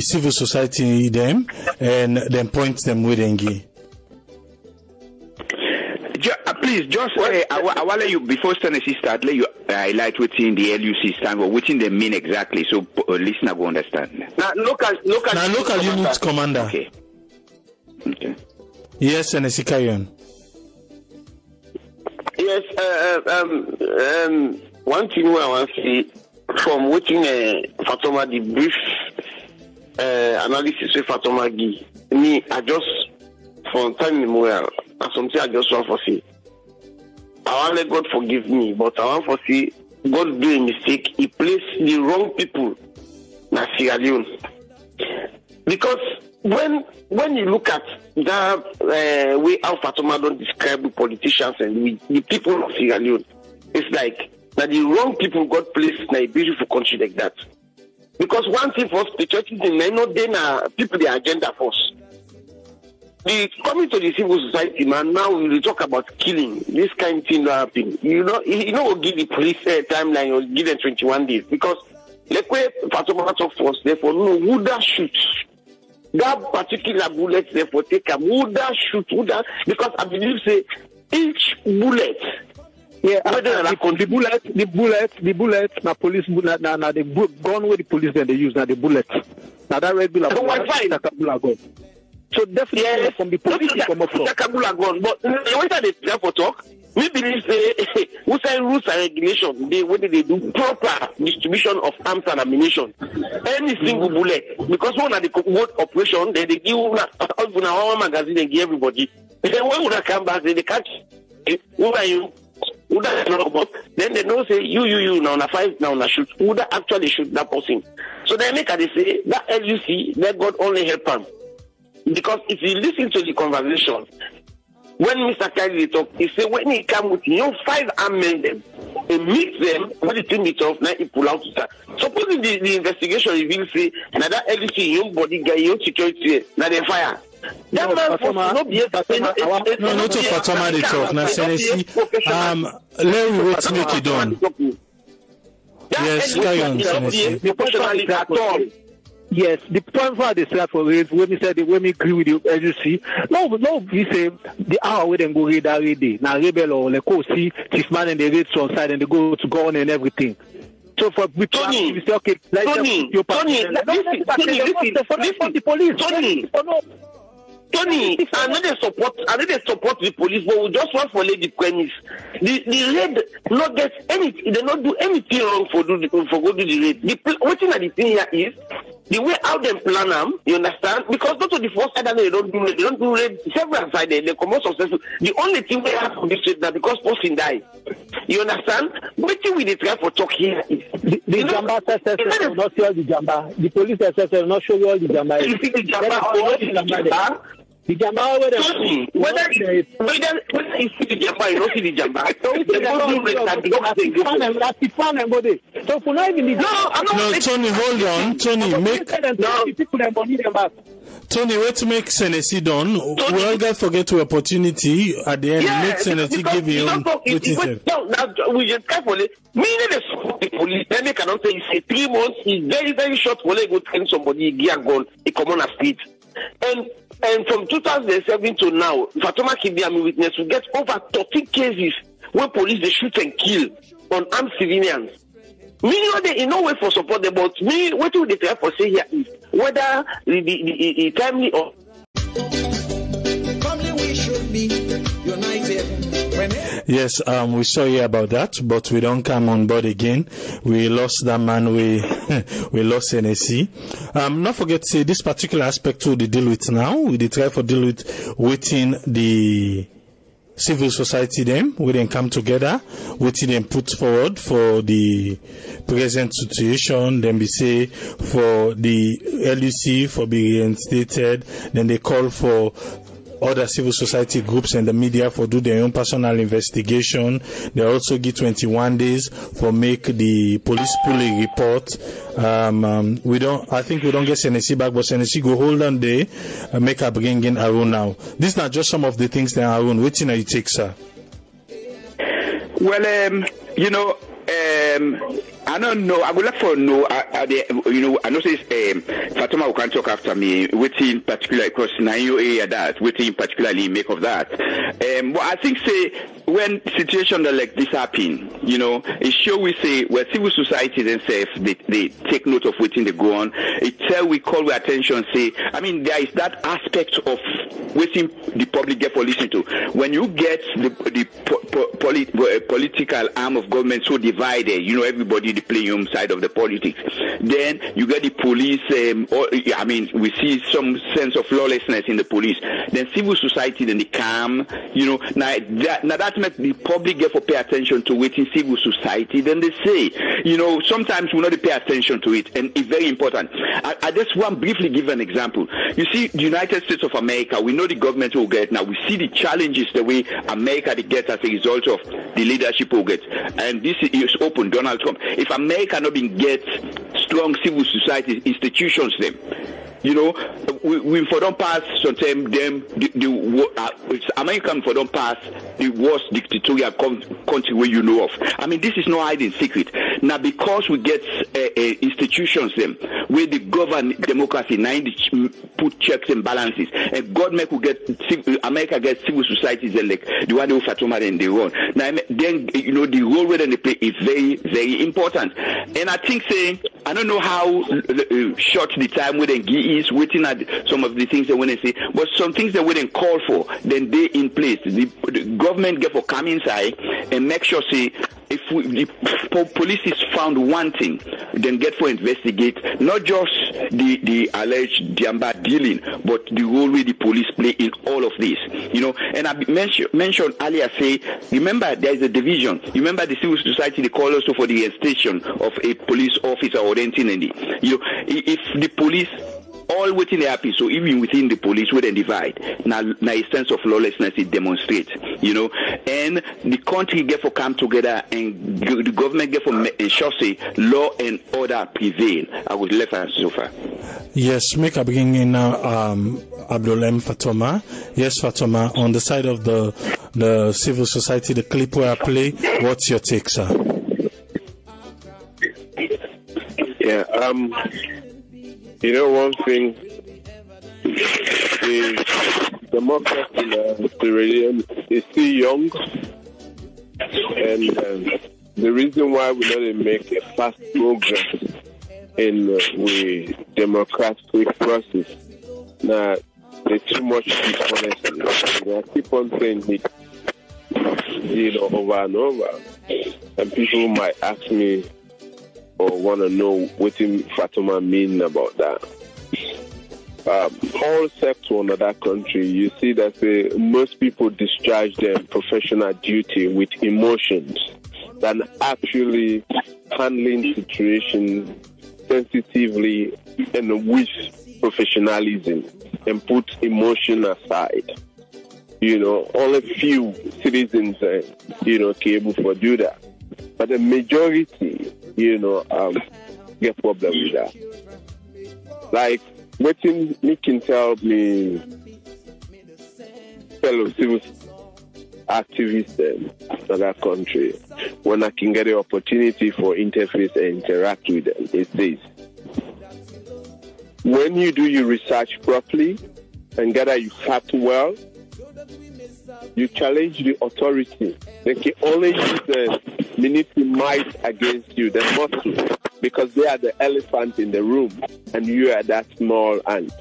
civil society them and then point them with Engi? Please, just I will let you, before Tennessee start, let you highlight what's in the LUC stand for, what in they mean exactly, so listener will understand. Now, local unit commander. Okay. Yes, Tennessee, carry on. Yes, one thing I want to see from watching Fatoma, the brief analysis with Fatoma Gi. Me, I just, from time immemorial, as something I just want to see. I want let God forgive me, but I want to see God do a mistake. He placed the wrong people in Sierra Leone. Because when you look at that way how Fatoma don't describe the politicians and the people of Sierra Leone, it's like that the wrong people got placed in a beautiful country like that. Because one thing first, the churches in Leone, then people the agenda first. Coming to the civil society, man, now we talk about killing. This kind of thing not happen. You know, we'll give the police timeline, or give them 21 days. Because, like where Fatoma talk first, therefore, no, who that shoots? That particular bullet, therefore, take a who that shoot, because I believe, say, each bullet, yeah, the bullet, now police bullet, now the gun where the police then they use, now the bullet. Now that regular gun. So definitely from the police to come up from. But when they try for talk, we believe who say rules and regulations, whether they do proper distribution of arms and ammunition, any single bullet, because one of the word operation, they give one magazine and give everybody. Then when they come back, they catch who are you? Who that know about? Then they know say you now na fight now na shoot. Who that actually shoot that person? So they make they say that LUC, that God only help them. Because if you listen to the conversation, when Mr. Kylie talk, he say when he come with 5 armed men, he meet them, when the team meet off, now he pull out. Supposing the investigation reveals say, now that LC, your body guy, your security, now they fire. That man for not be able to no, not to Fatoma they talk. Now, Senesi, let me wait to make it done. Yes, carry on, Senesi. Yes, the point for this for is when we said when we agree with you, as you see. No, we say the hour we then go raid that raid day. Now rebel or like see chief man and they raid on side and they go to gun and everything. So for we Tony, we say okay, like Tony, listen, the police. Tony, I know they support the police, but we just want to lay the premise. The raid not get anything, they not do anything wrong for go do the raid. What thing the thing here is the way how they plan them, you understand? Because not to the first side they don't do raid several sides, they come out successful. The only thing we have for this raid that because person die. You understand? What thing we they try for talk here is the Jamba will not show the Jamba. The police will not show you all the Jamba. You see the Jamba the Jamba whether you see the Jamba, you don't see the Jamba. So for not even no, Tony, hold on. Tony, Tony, wait to make Senesi done. We all got forget to opportunity at the end. Make Senesi give you we just carefully. Meaning they support the police. Then they cannot say it's 3 months. It's very, very short when they go train somebody, gear gun, he come on a street. And from 2007 to now, Fatoma Kibiami witness, we get over 30 cases where police they shoot and kill on armed civilians. Meaning they in no way for support them, but me what do they try for say here is whether the timely or family we should be united. Yes, we saw here about that, but we don't come on board again. We lost that man. We lost NSC. Not forget to say this particular aspect to the deal with now. We did try for deal with within the civil society them. We then come together, within them put forward for the present situation. Then we say for the LUC for being reinstated. Then they call for other civil society groups and the media for do their own personal investigation. They also give 21 days for make the police pull a report. I think we don't get Senesi back, but Senesi go hold on there and make her bring in Arun now. These are just some of the things that Arun, which you take, sir? Well, I don't know. I would like for know. I know says Fatoma will can talk after me. Waiting particular because now you area that waiting particularly make of that. But I think say when situations like this happen, it show we say where civil society themselves they take note of waiting they go on. It tell we call our attention. Say, I mean, there is that aspect of waiting the public get for listening to. When you get the political arm of government so divided, everybody the playing side of the politics. Then you get the police. We see some sense of lawlessness in the police. Then civil society, then the calm. Now that makes the public get for pay attention to waiting civil society. Then they say, sometimes we not pay attention to it, and it's very important. I just want briefly give an example. You see, the United States of America, we know the government will get now. We see the challenges the way America gets as a result of the leadership will get, and this is open. Donald Trump. If America not been get strong civil society institutions, them. We for don't pass sometimes them American for don't pass the worst dictatorial country where you know of. I mean, this is no hiding secret. Now because we get institutions them where the govern democracy now put checks and balances, and government will get America gets civil societies like the one who Fatoma and they run. Now then the role where they play is very very important. And I think saying I don't know how short the time where they is waiting at some of the things they want to say, but some things they wouldn't call for, then they in place. The government get for come inside and make sure say if the police is found wanting, then get for investigate not just the alleged Diamba dealing, but the role where the police play in all of this. And I mentioned earlier say, remember there is a division. Remember the civil society they call also for the station of a police officer or anything. If the police all within the happy, so even within the police wouldn't divide. Now a sense of lawlessness it demonstrates, and the country get for come together and the government get for ensure say law and order prevail. I would left us so far. Yes, make a beginning now, Abdulem Fatoma. Yes, Fatoma, on the side of the civil society, the clip where I play, what's your take, sir? Yeah, one thing, the democracy in Sierra Leone is still young, and the reason why we don't make a fast progress in the democratic process, now there's too much dishonesty. I keep on saying it, over and over, and people might ask me, or want to know what Fatoma mean about that. All sects in another country, you see that most people discharge their professional duty with emotions than actually handling situations sensitively and with professionalism and put emotion aside. Only few citizens, able to do that. But the majority, get problem with that. Like, what you can tell me, fellow civil activists in that country, when I can get the opportunity for interface and interact with them, it says, when you do your research properly and gather your fact well, you challenge the authority. They can only use the military might against you, the muscle, because they are the elephant in the room and you are that small ant.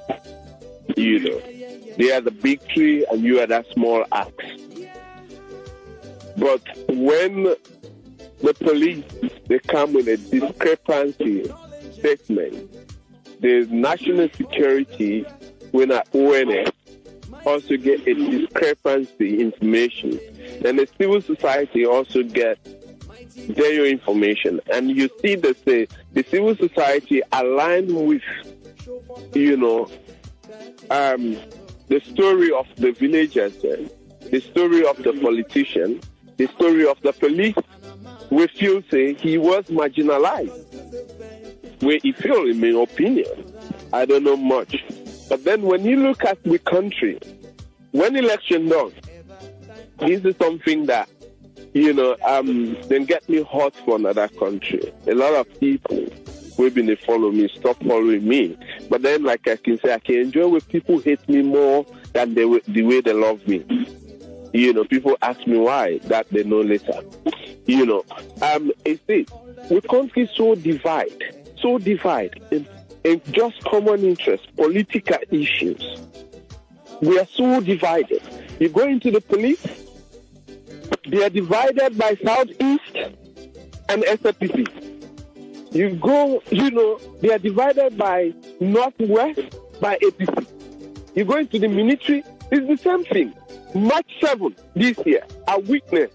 They are the big tree and you are that small axe. But when the police, they come with a discrepancy statement, the national security, when at ONS, also get a discrepancy information. Then the civil society also get their information. And you see that the civil society aligned with, the story of the villagers, the story of the politician, the story of the police, we feel say he was marginalized. We feel, in my opinion, I don't know much. But then when you look at the country, when election done, this is something that, then get me hot for another country. A lot of people will be follow me, stop following me. But then, like I can say, I can enjoy when people hate me more than the way they love me. People ask me why, that they know later. It's this. We country so divide in just common interest, political issues. We are so divided. You go into the police, they are divided by Southeast and SPC. You go, they are divided by Northwest, by APC. You go into the military, it's the same thing. March 7 this year, I witnessed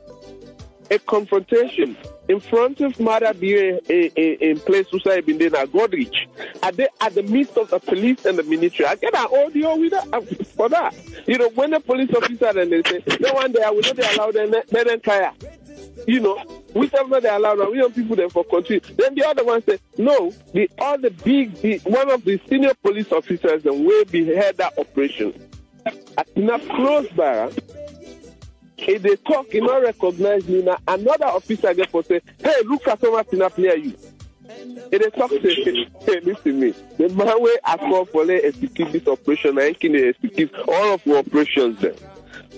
a confrontation in front of Mother Beer in place Usai Bindena Godrich at the midst of the police and the military. I get an audio with that for that. When the police officer and they say, no one there, we don't allow them, then fire. Whichever they allow them, we don't people there for country. Then the other one say, no, one of the senior police officers and way behead that operation. In a close bar, if they talk, you not recognize me now. Another officer get for say, hey, look at someone up near you. If they talk, say, hey, listen me. The man way I call for they execute this operation, I can execute all of the operations there.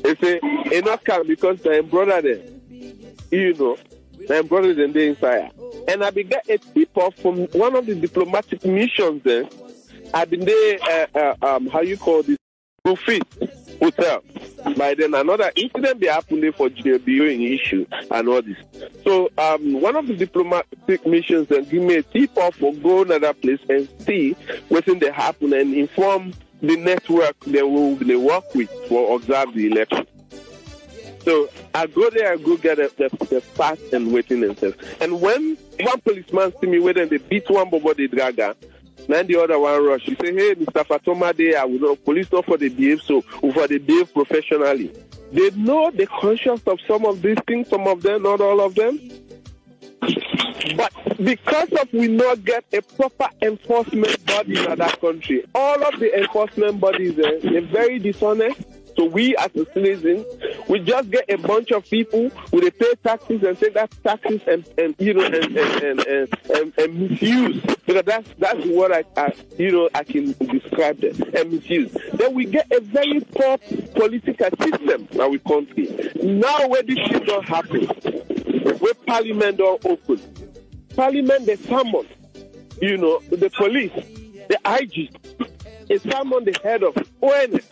They say, it not come because they're brother there. They're brother than they inside. And I be get a tip off from one of the diplomatic missions there. I've been there, how you call this? Buffet hotel. By then another incident they happened there for GBO issue and all this. So one of the diplomatic missions then give me a tip off for go another place and see what's in the happen and inform the network they work with for observe the election. So I go there, I go get the fast and waiting and stuff. And when one policeman see me waiting, they beat one bobo the draga. Then the other one rush. He say, hey, Mr. Fatoma, police not for the behave so, for the behave professionally. They know the conscience of some of these things, some of them, not all of them. But because of we not get a proper enforcement body in that country, all of the enforcement bodies, they're very dishonest. So we as a citizen, we just get a bunch of people who they pay taxes and take that taxes and misuse. Because that's what I can describe them, and misuse. Then we get a very poor political system in our country. Now where this shit don't happen, where parliament don't open. Parliament they summon, the police, the IG, they summon the head of ONS.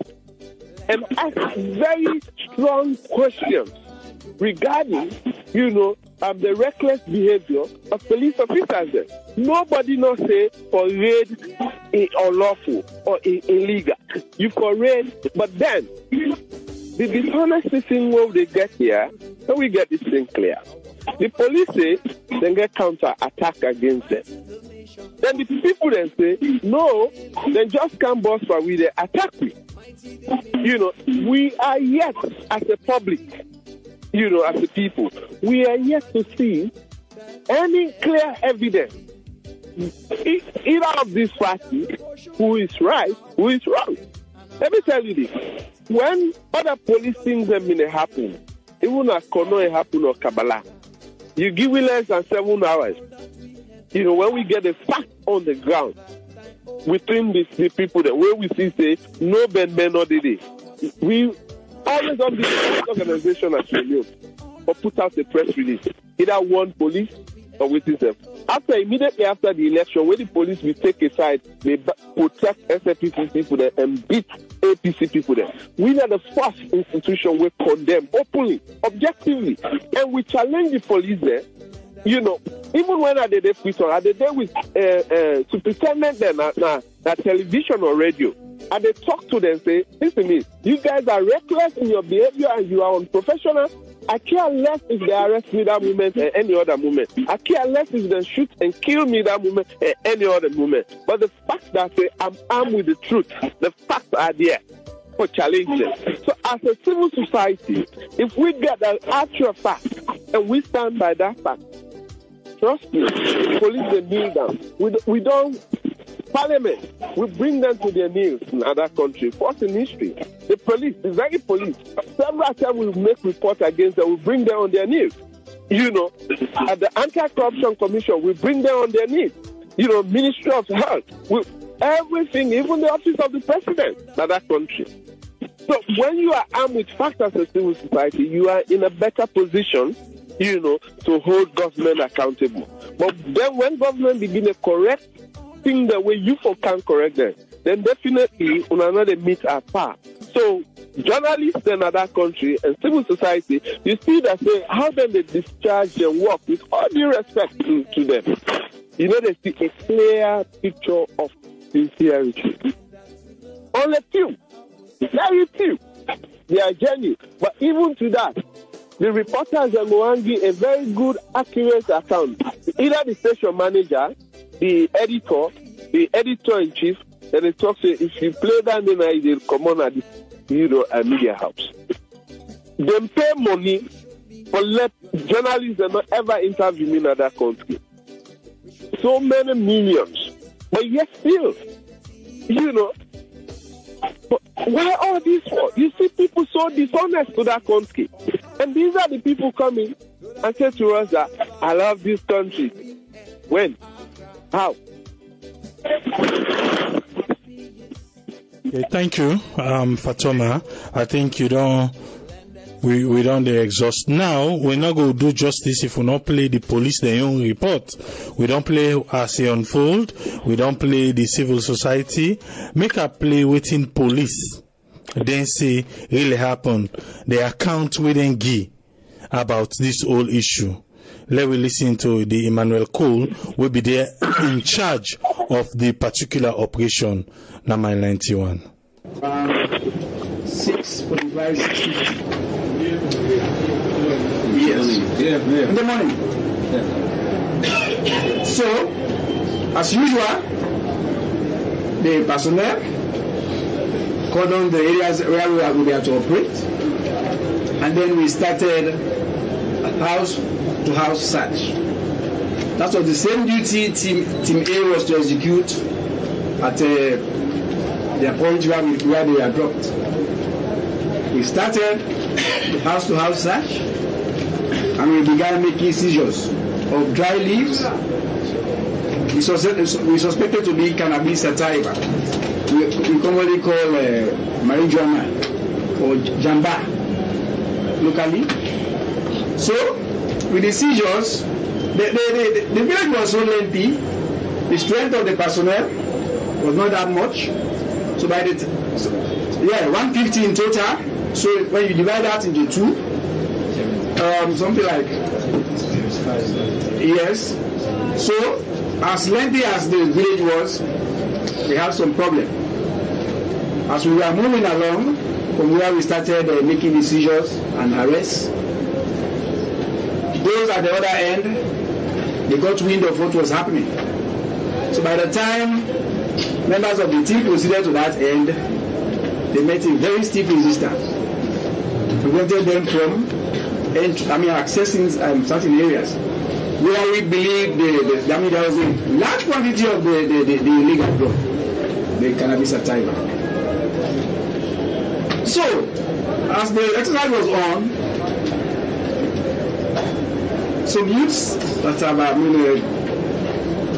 And ask very strong questions regarding, the reckless behavior of police officers there. Nobody not say for raid unlawful or illegal. You for raid, but then the dishonesty thing where they get here, so we get this thing clear. The police say they get counter attack against them. Then the people then say, no, then just come boss for we they attack me. We are yet as a public, as a people, we are yet to see any clear evidence either of these parties who is right, who is wrong. Let me tell you this. When other police things have been happen, even as Kono happen or Kabbalah, you give it less than 7 hours. When we get a fact on the ground, within the people that where we see say no Ben no did. We always on this organization as we know or put out a press release. Either one police or within them. Immediately after the election, when the police will take a side, they protect SFPC people there and beat APC people there. We are the first institution we condemn openly, objectively, and we challenge the police there. Even when I did with superintendent then na television or radio, and they talk to them say, listen to me, you guys are reckless in your behavior and you are unprofessional. I care less if they arrest me that moment and any other moment. I care less if they shoot and kill me that moment and any other moment. But the fact that say I'm armed with the truth, the facts are there for challenging. So as a civil society, if we get an actual fact and we stand by that fact, trust me, police they kneel down. We don't. Parliament, we bring them to their knees in other countries. First in history, the police, the very police, several times we make reports against them, we bring them on their knees. At the Anti-Corruption Commission, we bring them on their knees. Ministry of Health, everything, even the office of the president in that country. So when you are armed with facts as a civil society, you are in a better position, to hold government accountable. But then when government begin to correct things the way you can correct them, then definitely another meet at par. So journalists in other country and civil society, you see that how then they discharge their work with all due respect to them. They see a clear picture of sincerity. Only few, very few, they are genuine. But even to that, the reporters are going to give a very good, accurate account. Either the station manager, the editor-in-chief, and they talk say if you play that, then they'll come on at the media house. They pay money for let journalists that not ever interview me in another country. So many millions, but yet still, why all this for? You see people so dishonest to that country. And these are the people coming and say to us that I love this country. When? How? Okay, thank you, Fatoma. I think we don't exhaust now. We're not going to do justice if we not play the police their own report. We don't play as they unfold. We don't play the civil society. Make a play within police. Then say really happen. The account we then give about this whole issue. Let me listen to the Emmanuel Cole will be there in charge of the particular operation, number 91. 6:45. Yes. In the morning. So, as usual, the personnel cordoned the areas where we are going to operate, and then we started house-to-house search. That was the same duty Team A was to execute at the point where they are dropped. We started the house-to-house search, and we began making seizures of dry leaves. We suspected to be cannabis sativa. We commonly call marijuana or jamba locally. So, with the seizures, the village was so lengthy, the strength of the personnel was not that much. So 150 in total. So when you divide that into two, something like yes. So as lengthy as the village was, we had some problem. As we were moving along from where we started making decisions and arrests, those at the other end, they got wind of what was happening. So by the time members of the team proceeded to that end, they met a very steep resistance. Prevented them from accessing certain areas where we believe there was a large quantity of the illegal drug, the cannabis sativa. So, as the exercise was on, some youths that have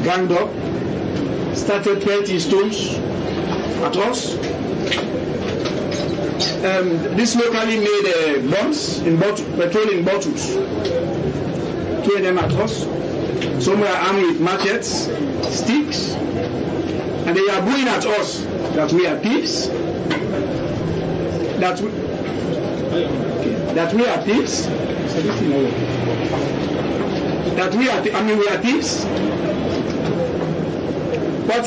ganged up started pelting stones at us. This locally made bombs in petrol in bottles, throwing them at us. Some were armed with machetes, sticks, and they are booing at us that we are thieves, that we are thieves, we are thieves. But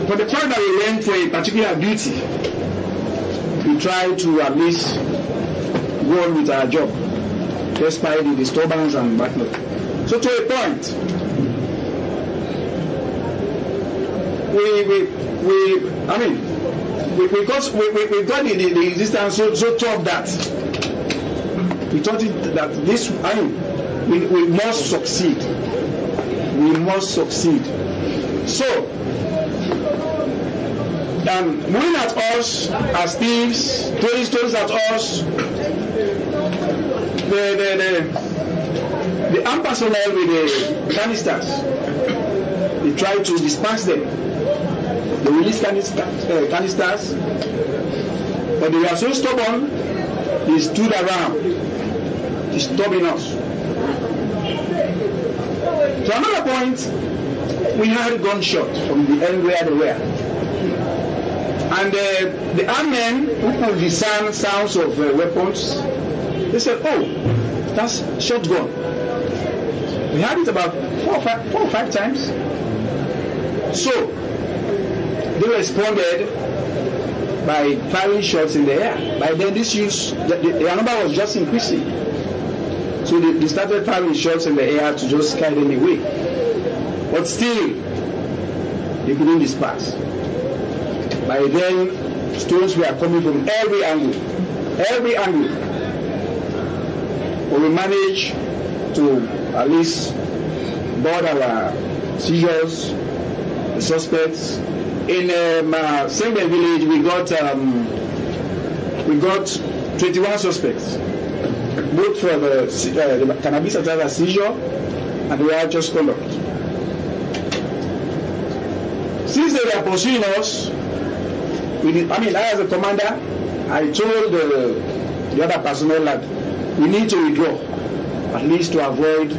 for the fact that we went for a particular duty, we try to at least go on with our job, despite the disturbance and backlog. So to a point, we got the resistance so tough that we thought that this, we must succeed. We must succeed. So, moving at us as thieves, throwing stones at us, the armed personnel with the canisters, they try to disperse them. They release canisters, But they were so stubborn, they stood around, disturbing us. To another point, we heard gunshots from the end where they were. And the armed men who could discern sounds of weapons, they said, oh, that's shotgun. We had it about four or five times. So, they responded by firing shots in the air. By then, the number was just increasing. So they started firing shots in the air to just scare them away. But still, they couldn't disperse. By then, stones were coming from every angle. Every angle. But we managed to at least board our seizures, the suspects. In Sengbe village, we got 21 suspects, both for the cannabis sativa seizure and the righteous conduct. Since they were pursuing us, I as a commander, I told the other personnel that we need to withdraw, at least to avoid,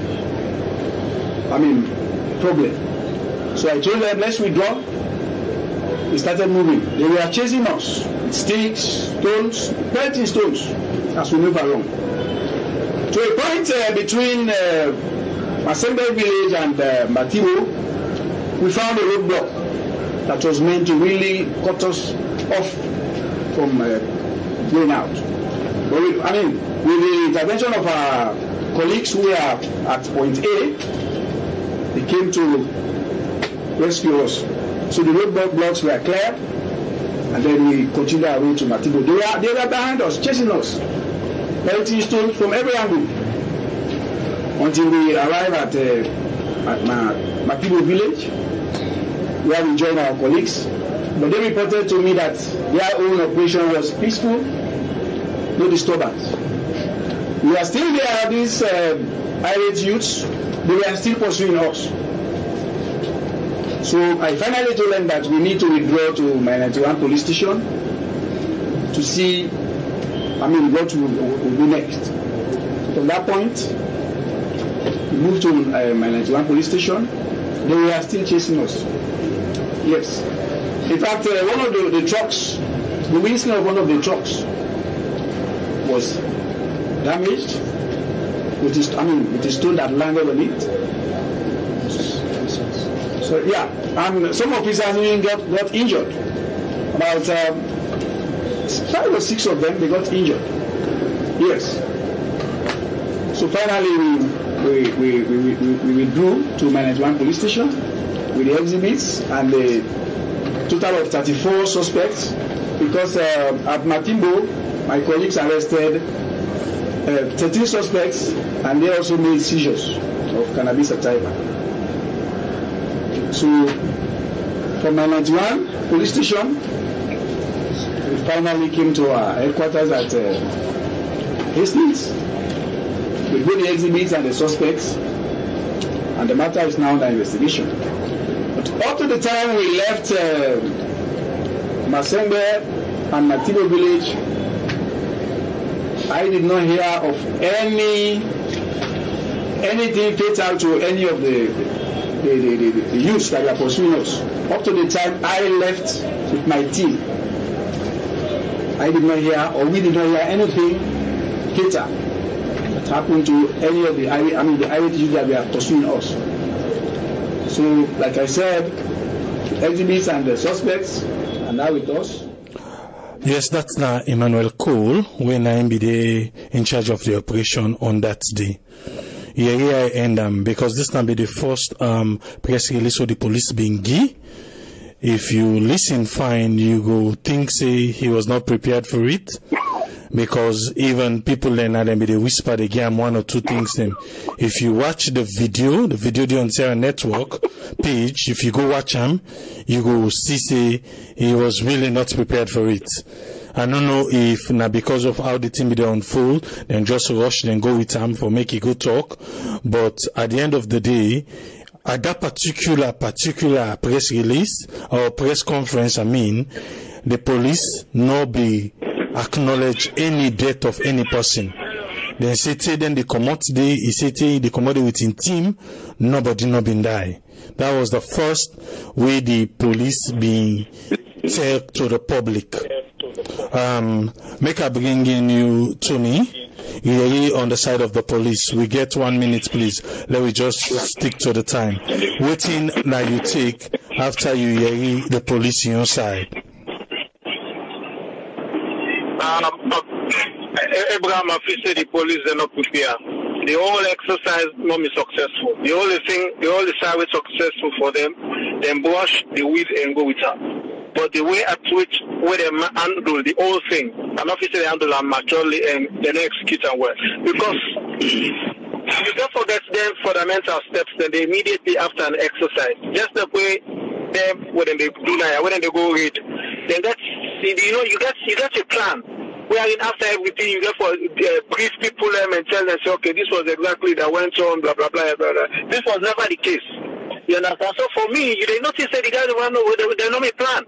problem. So I told them, let's withdraw. We started moving. They were chasing us with sticks, stones, pelting stones as we move along. To a point between Masembe village and Matibo, we found a roadblock that was meant to really cut us off from going out. But with the intervention of our colleagues who were at point A, they came to rescue us. So the roadblocks were cleared, and then we continued our route to Matibo. They were behind us, chasing us, pelting stones from every angle, until we arrived at Matibo village, where we joined our colleagues. But they reported to me that their own operation was peaceful, no disturbance. We were still there, these irate youths, they were still pursuing us. So I finally told them that we need to withdraw to my 91 police station to see, what will be next. From that point, we moved to my 91 police station. They were still chasing us. Yes. In fact, one of the trucks, the windscreen of one of the trucks was damaged with the stone that landed on it. So yeah, and some officers even got injured. About 5 or 6 of them, they got injured. Yes. So finally, we withdrew to Management Police Station with the exhibits and the total of 34 suspects. Because at Matimbo, my colleagues arrested 13 suspects, and they also made seizures of cannabis sativa. So, from my 91 police station, we finally came to our headquarters at Hastings. We got the exhibits and the suspects, and the matter is now under investigation. But up to the time we left Masembe and Matibo village, I did not hear of anything fatal to any of the youths that were pursuing us. Up to the time I left with my team, I did not hear, or we did not hear anything fatal that happened to any of the irate youths that were pursuing us. So, like I said, the exhibits and the suspects are now with us. Yes, that's now Emmanuel Cole, when I be in charge of the operation on that day. Here I end because this can be the first press release of the police being gay. If you listen fine, you go think say he was not prepared for it. Because even people then they whisper they give him 1 or 2 things then. If you watch the video on Sarah Network page, if you go watch him, you go see say he was really not prepared for it. I don't know if now because of how the thing be unfold, then just rush, then go with him for make it go talk. But at the end of the day, at that particular press release or press conference, the police no be acknowledge any death of any person. Then say then the commot day, he say the commodity within team, nobody not been die. That was the first way the police being tell to the public. Make I bring in you, Tony. You're on the side of the police. We get 1 minute, please. Let me just stick to the time. Waiting now you take after you hear the police in your side. Abraham officer, the police are not prepared. The whole exercise not be successful. The only side was successful for them. Then brush the weed and go with her. But the way at which where they handle the whole thing, an officer they handle them maturely and then execute them well. Because you don't forget them fundamental steps, then they immediately after an exercise. Just the way them when they do that, when they go read, then that's you got your plan. Wherein after everything you get for brief people and tell them say, okay, this was exactly that went on, blah blah blah blah blah. This was never the case. You understand? So for me, they notice that the guys don't know they know me plan.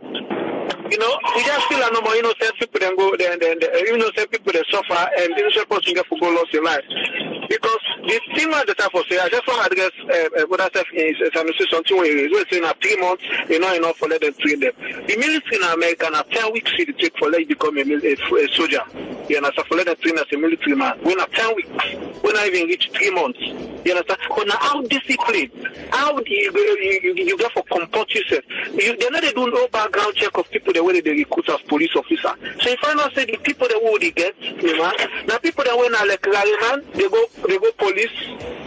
You know, we just feel no more innocent people then go then innocent people they suffer and the innocent person get for go lost in life. Because the thing at the time for say I just want to address what I said is something where it's in 3 months, you know enough for let them train them. The military in America now 10 weeks to take for let you become a soldier. You understand? For let them train as a military man. We're not 10 weeks. We're not even reach 3 months. You understand? But now how disciplined, how do you go for comport yourself? They're not doing no background check of people the way they recruit as police officer. So if I not say the people that would get, you know, now people that were like rallyman, they go police.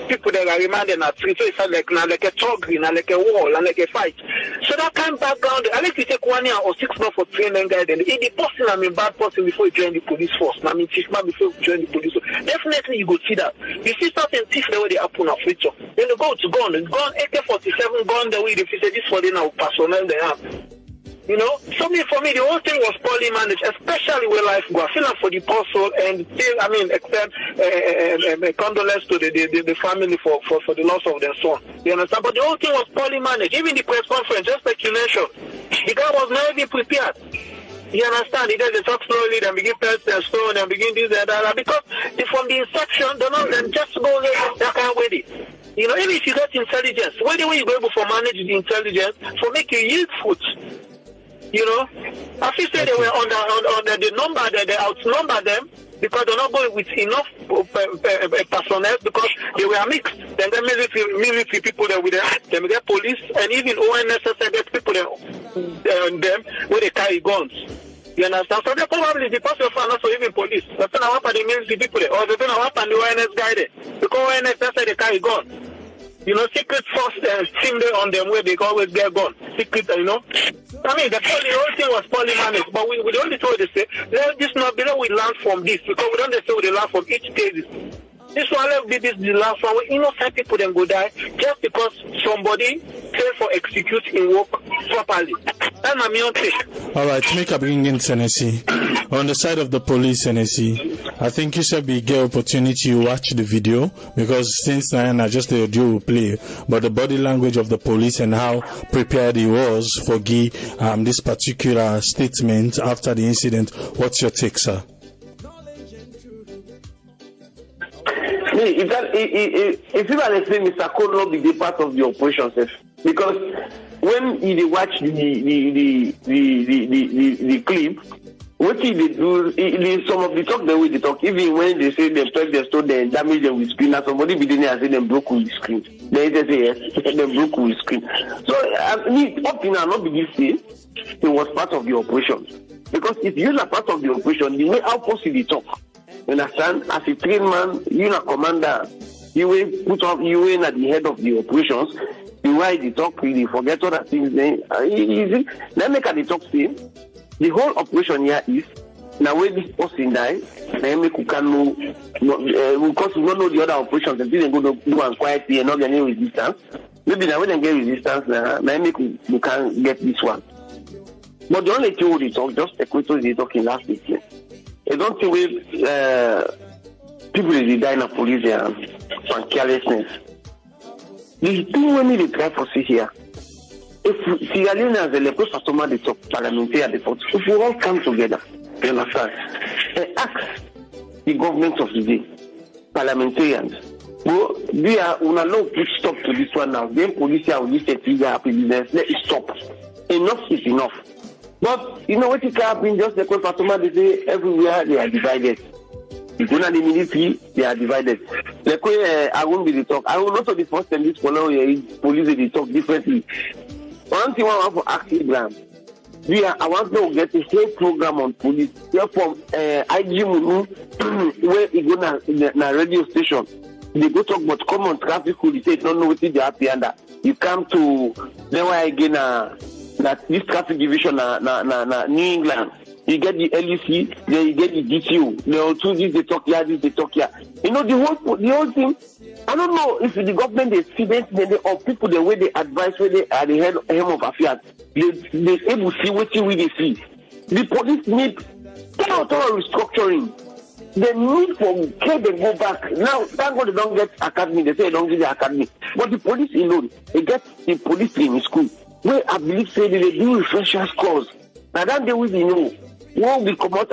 People that are remanded at three, so it's like a tug, like a wall, and like a fight. So that kind of background, I like to take 1 year or 6 months for training guidance. If the person, I mean, bad person before you join the police force, I mean, 6 months before you join the police force, definitely you go see that. You see certain things the way they happen of future. Then they go to gun, AK-47 gun, the way they say this for the now personnel they have. You know, for me, the whole thing was poorly managed, especially where life go. I feel like for the person and still, I mean, extend condolence to the family for the loss of their son. You understand? But the whole thing was poorly managed. Even the press conference, just like you mentioned, the guy was not even prepared. You understand? He does they talk slowly, then begin press their stone, then begin this and that. Because from the inception, they're not then just go there, that kind of way. You know, even if you got intelligence, where the way you go able to manage the intelligence for make you yield foot. You know, I feel say they were on the number that they outnumber them because they're not going with enough personnel because they were mixed. Then the military people there with them, their police and even ONSS people them where they carry guns. You understand? So they probably the person found also even police. That's not what the military people there, or they don't know what the ONS guy there because ONS say they carry guns. You know, secret force team there on them where they always get gone. Secret, you know. I mean, the whole thing was poorly managed, but we only told they say, this not below we learn from this, because we don't say we learn from each case. This one, let's be this the last one. Innocent people then go die just because somebody failed for execute in work properly. That's my main take. All right, make a bring in Tennessee. On the side of the police, Tennessee, I think you should be get opportunity to watch the video because since now just the audio will play, but the body language of the police and how prepared he was for this particular statement after the incident. What's your take, sir? If you are saying Mr. Cole not be part of the operation, because when you watch the clip, what they do, some of the talk the way they talk, even when they say they strike their stone, they damage them with screen, and somebody be there and say them broke with screen. They say yes, them broke with screen. So up to now, not be this thing, it was part of the operation. Because if you are part of the operation, you know how possible they talk. You understand? As a trained man, you're a commander. You will put up, you in at the head of the operations. You why the talk, you forget all that things. Let me at the talk say, the whole operation here is now where this person dies. Then we can know because we don't know the other operations until they go to do and quietly and not get any resistance. Maybe now when they get resistance, now we can get this one. But the only thing we talk just equate to the talking last week. I don't think people is dying of police and carelessness. The thing we need to try for see here. If Sierra Leone as a leper customer, they talk parliamentary at the port. If we all come together, you understand? ask the government of the day, parliamentarians. Well, we are on a long put stop to this one now. Then police are on this happy business. Let it stop. Enough is enough. But you know what it can happen? Just the call Fatoma, they say everywhere they are divided. You go to the military, they are divided. Like I won't be the talk. I will also the first time this police they talk differently. One thing I want to ask Ibrahim. I want to get a whole program on police. Therefore, IG Munu, where you go na radio station, they go talk about common traffic rule. They say don't know what they happy under. You come to then why again that this traffic division na New England. You get the LEC, then you get the DTO. They also this they talk here, this they talk here. You know the whole thing. I don't know if the government they see them or people the way they advise where they are the head of affairs. They able to see what they see. The police need total restructuring. They need for get them go back. Now thank God they don't get academy. They say they don't get the academy. But the police alone, they get the police in school. Where I believe say they do refreshers course. Now that they will know. Who will come out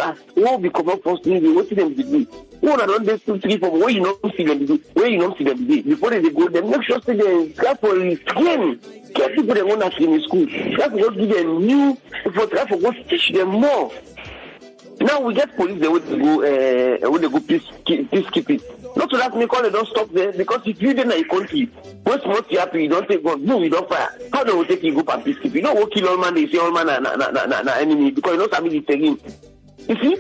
first thing, what them to do? Who are not there 2, 3, 4, where you don't see them do, where you don't see them do. Before they go, they make sure they carefully skin. Get people they want to in school. Try to give them new, try to go teach them more. Now we get police they want to go peacekeeping. Not to that me call they don't stop there because if you didn't in a country, what's most happy you don't take gun, no, you don't fire. How they will take you go for peacekeeping? You don't go kill all man, they say all man na enemy because you know somebody taking. You see?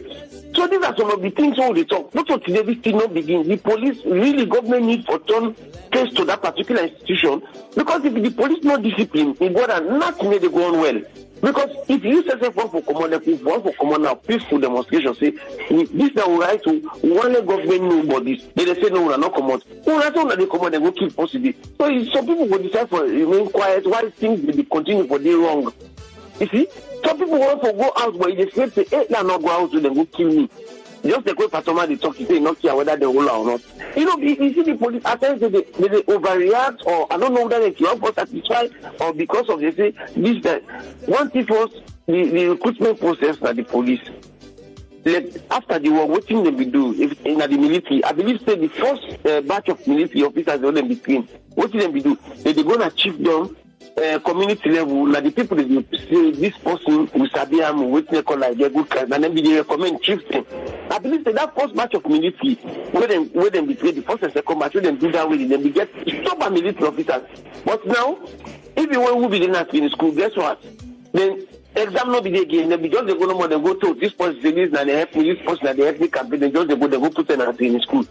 So these are some of the things all they talk. Not until today this thing not begin. The police really government need for turn case to that particular institution because if the police not disciplined, it go and nothing they go on well. Because if you say one for common now, peaceful demonstration, say this now right to one government nobody. They say no, we are not common. They come out, they go keep possible. So some people will decide for remain quiet while things will continue for the wrong. You see, some people want to go out, but they say, hey, they not go out, so they go kill me. Just the way Fatoma they talk, he say not care whether they roll or not. You know, you see the police at times they overreact, or I don't know whether they are satisfied or because of they say this that one thing was the recruitment process by the police. Like after the war, what thing they will do if in the military? I believe say the first batch of military officers they will be trained. What thing they will do? They go and chief them. Community level, like the people that say this person will sabi am with they call like a good kind, and then they recommend chieftain. I believe that first batch of military, where them between the first and second batch, where them do that way, then we get stop by military officers. But now, everyone who be in school, guess what? Then exam not be there again. Then because they go no more, they go to this person this and they help me, this person and they help me campaign. Then just they go put them in school.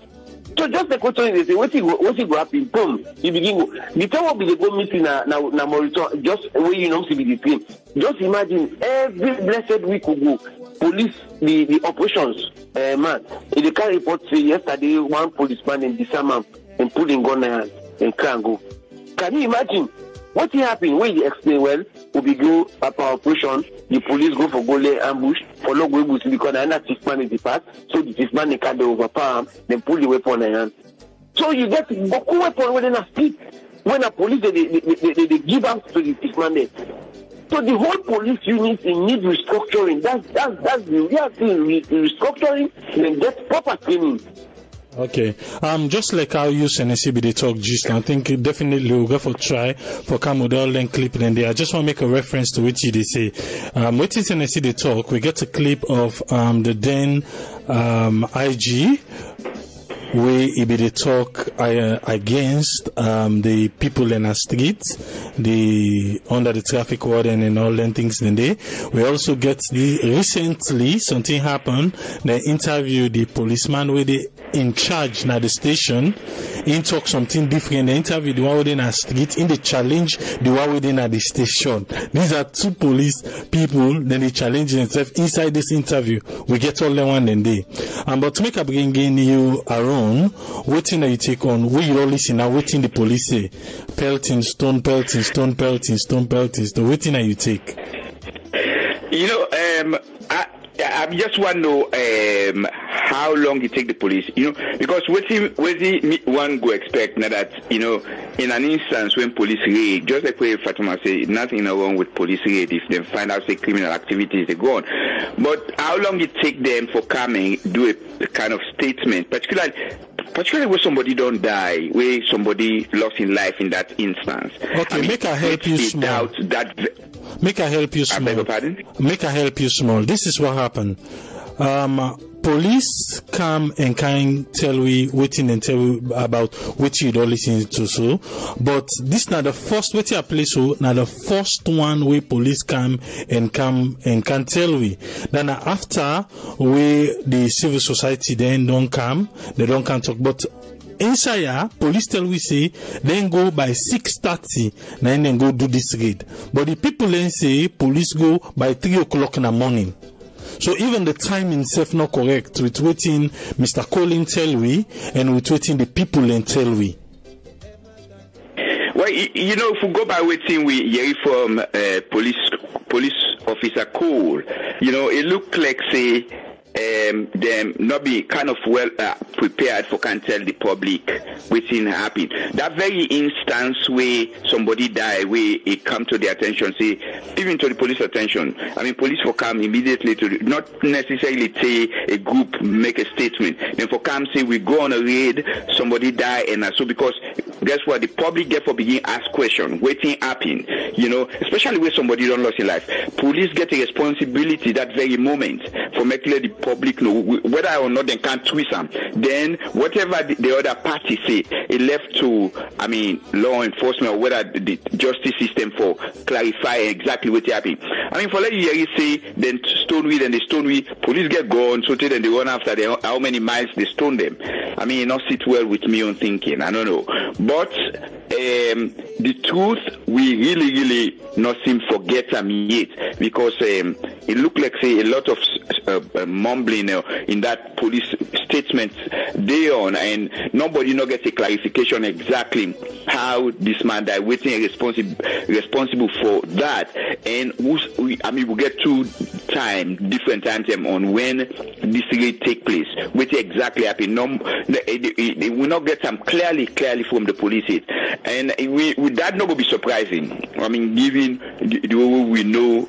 So just the question is, what you go happen? Boom, you begin go. The time will be the go meeting na monitor. Just where you know to be the team. Just imagine every blessed week we go. Police the operations, man. In the car report say yesterday one policeman in December and put in gun and can go. Can you imagine? What happened when you explain well, we go up our operation, the police go for go lay ambush, follow go ambush because another thief man in the past, so the thief man can overpower him, then pull the weapon in hand. So you get the weapon when a speak, when a police they give up to the thief man there. So the whole police unit need restructuring. That's the real thing, restructuring, then get proper training. Okay. Just like how you CNC they talk just I think definitely we'll go for try for come with all then clip then there. I just want to make a reference to what they say. What is CNC they talk, we get a clip of the then IG where he be the talk against the people in the streets, the under the traffic warden and all them things in there. We also get the recently something happened. They interview the policeman where they in charge now the station. In talk something different. They interview the one within a street. In the challenge the one within at the station. These are two police people. Then they challenge themselves inside this interview. We get all the one in there. But to make a bringing you around. Waiting that you take on, we you all listen now, waiting the police say, pelting, stone pelting, stone pelting, stone pelting, the waiting that you take. You know, I just want to know how long it take the police, because one go expect now that, in an instance when police raid, just like where Fatima say, nothing wrong with police raid if they find out say criminal activities they go on. But how long it take them for coming, do a kind of statement, particularly where somebody don't die, where somebody lost in life in that instance. Okay, make I help you small. Make I help you small. Make I help you small. This is what happened. Police come and kind tell we waiting and tell we about what you don't listen to so. But this not the first waiting a place so now the first one where police come and can tell we. Then after we the civil society then don't come, they don't come talk. But inside police tell we say then go by 6:30 then go do this raid. But the people then say police go by 3 o'clock in the morning. So even the timing itself not correct with waiting Mr. Colin tell we and with waiting the people and tell we. Well, if we go by waiting we hear from police officer Cole, it look like say them not be kind of well prepared for can tell the public what's happen. That very instance where somebody die, where it come to the attention, say even to the police attention. I mean, police will come immediately to not necessarily say a group make a statement. Then for come say we go on a raid, somebody die, and so because guess what, the public therefore begin ask question, waiting happen. Especially where somebody don't lost in life. Police get a responsibility that very moment for making the public know whether or not they can twist them. Then whatever the other party say, it left to law enforcement or whether the justice system for clarify exactly what happened. For let you say then Stoneway, then the Stoneway police get gone, so then they run after them, how many miles they stone them. It not sit well with me on thinking. I don't know, but the truth we really not seem forget them yet, because it look like say a lot of mumbling in that police statement they on, and nobody not get a clarification exactly how this man died, waiting responsible for that, and we get different times on when this raid take place, which exactly happened. It will not get some clearly from the police yet, and that not going to be surprising. Given the way we know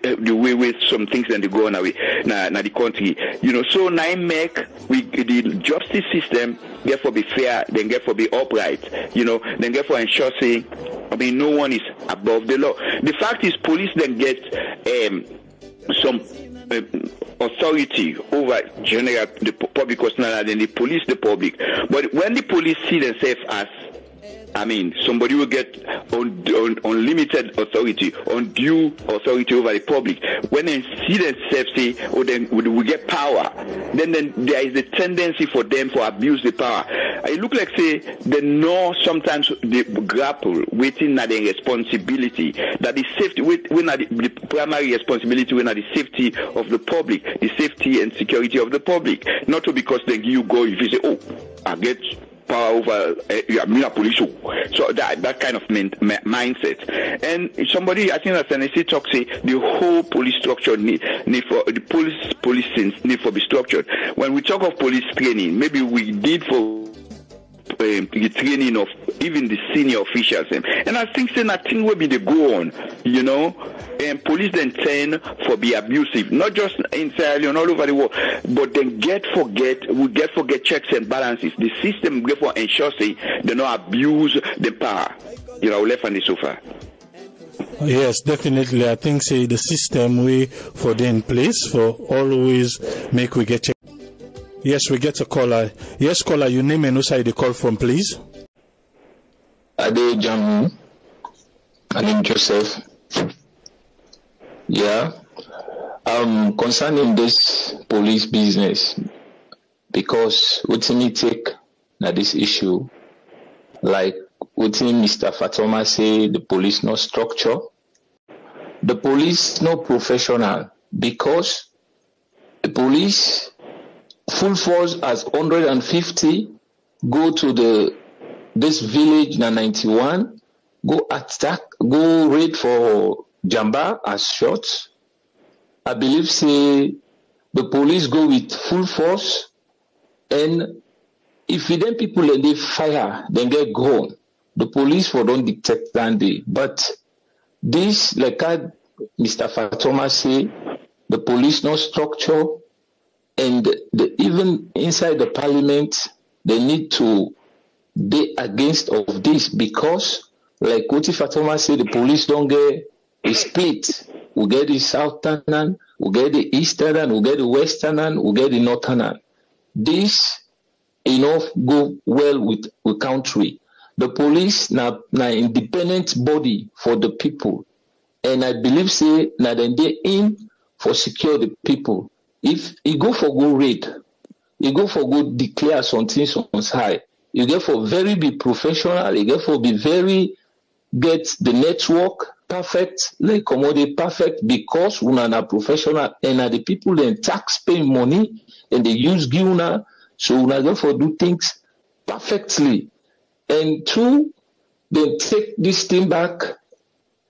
the way with some things that they go on away na the country, so now make the justice system therefore be fair, then therefore be upright, then therefore ensure say no one is above the law. The fact is police then get some authority over general the public personal, then the police the public. But when the police see themselves as somebody will get unlimited authority, undue authority over the public. When they see themselves say, then we get power, then there is a tendency for them to abuse the power. It look like say they know sometimes they grapple within the responsibility that the safety, when the primary responsibility, when the safety of the public, the safety and security of the public, not to because then you go if you say, I get power over police. So that kind of mindset. And somebody, I think that Tennessee talks say the whole police structure need for the policing need for be structured. When we talk of police training, maybe we did for the training of even the senior officials, and I think nothing will be the go on, and police then tend for be abusive, not just entirely and all over the world, but then forget checks and balances. The system therefore ensure say they not abuse the power, left on the sofa. Yes, definitely. I think say the system way for the in place for always make we get check. Yes, we get a caller. Yes, caller, your name and who side you call from, please. Ade Jamu. My name Joseph. Yeah. Concerning this police business, because what me take na this issue, like what Mr. Fatoma say, the police no structure, the police no professional, because the police full force as 150 go to this village na 91, go attack, go raid for Jamba as shots. I believe say the police go with full force, and if then people and they fire, then get gone. The police will don't detect that day. But this, like Mr. Fatoma say, the police no structure, and even inside the parliament, they need to be against of this, because, like what Fatoma say, the police don't get a split. We get the southern, we get the eastern, we get the western, we get the northern. This go well with country. The police now independent body for the people, and I believe say now then they in for secure the people. If you go for go raid, you go for go declare something on high, you go for very be professional, you go for be very get the network perfect, like commodity perfect, because we are professional and are the people then tax paying money and they use Guna, so we are going for do things perfectly. And two, they take this thing back.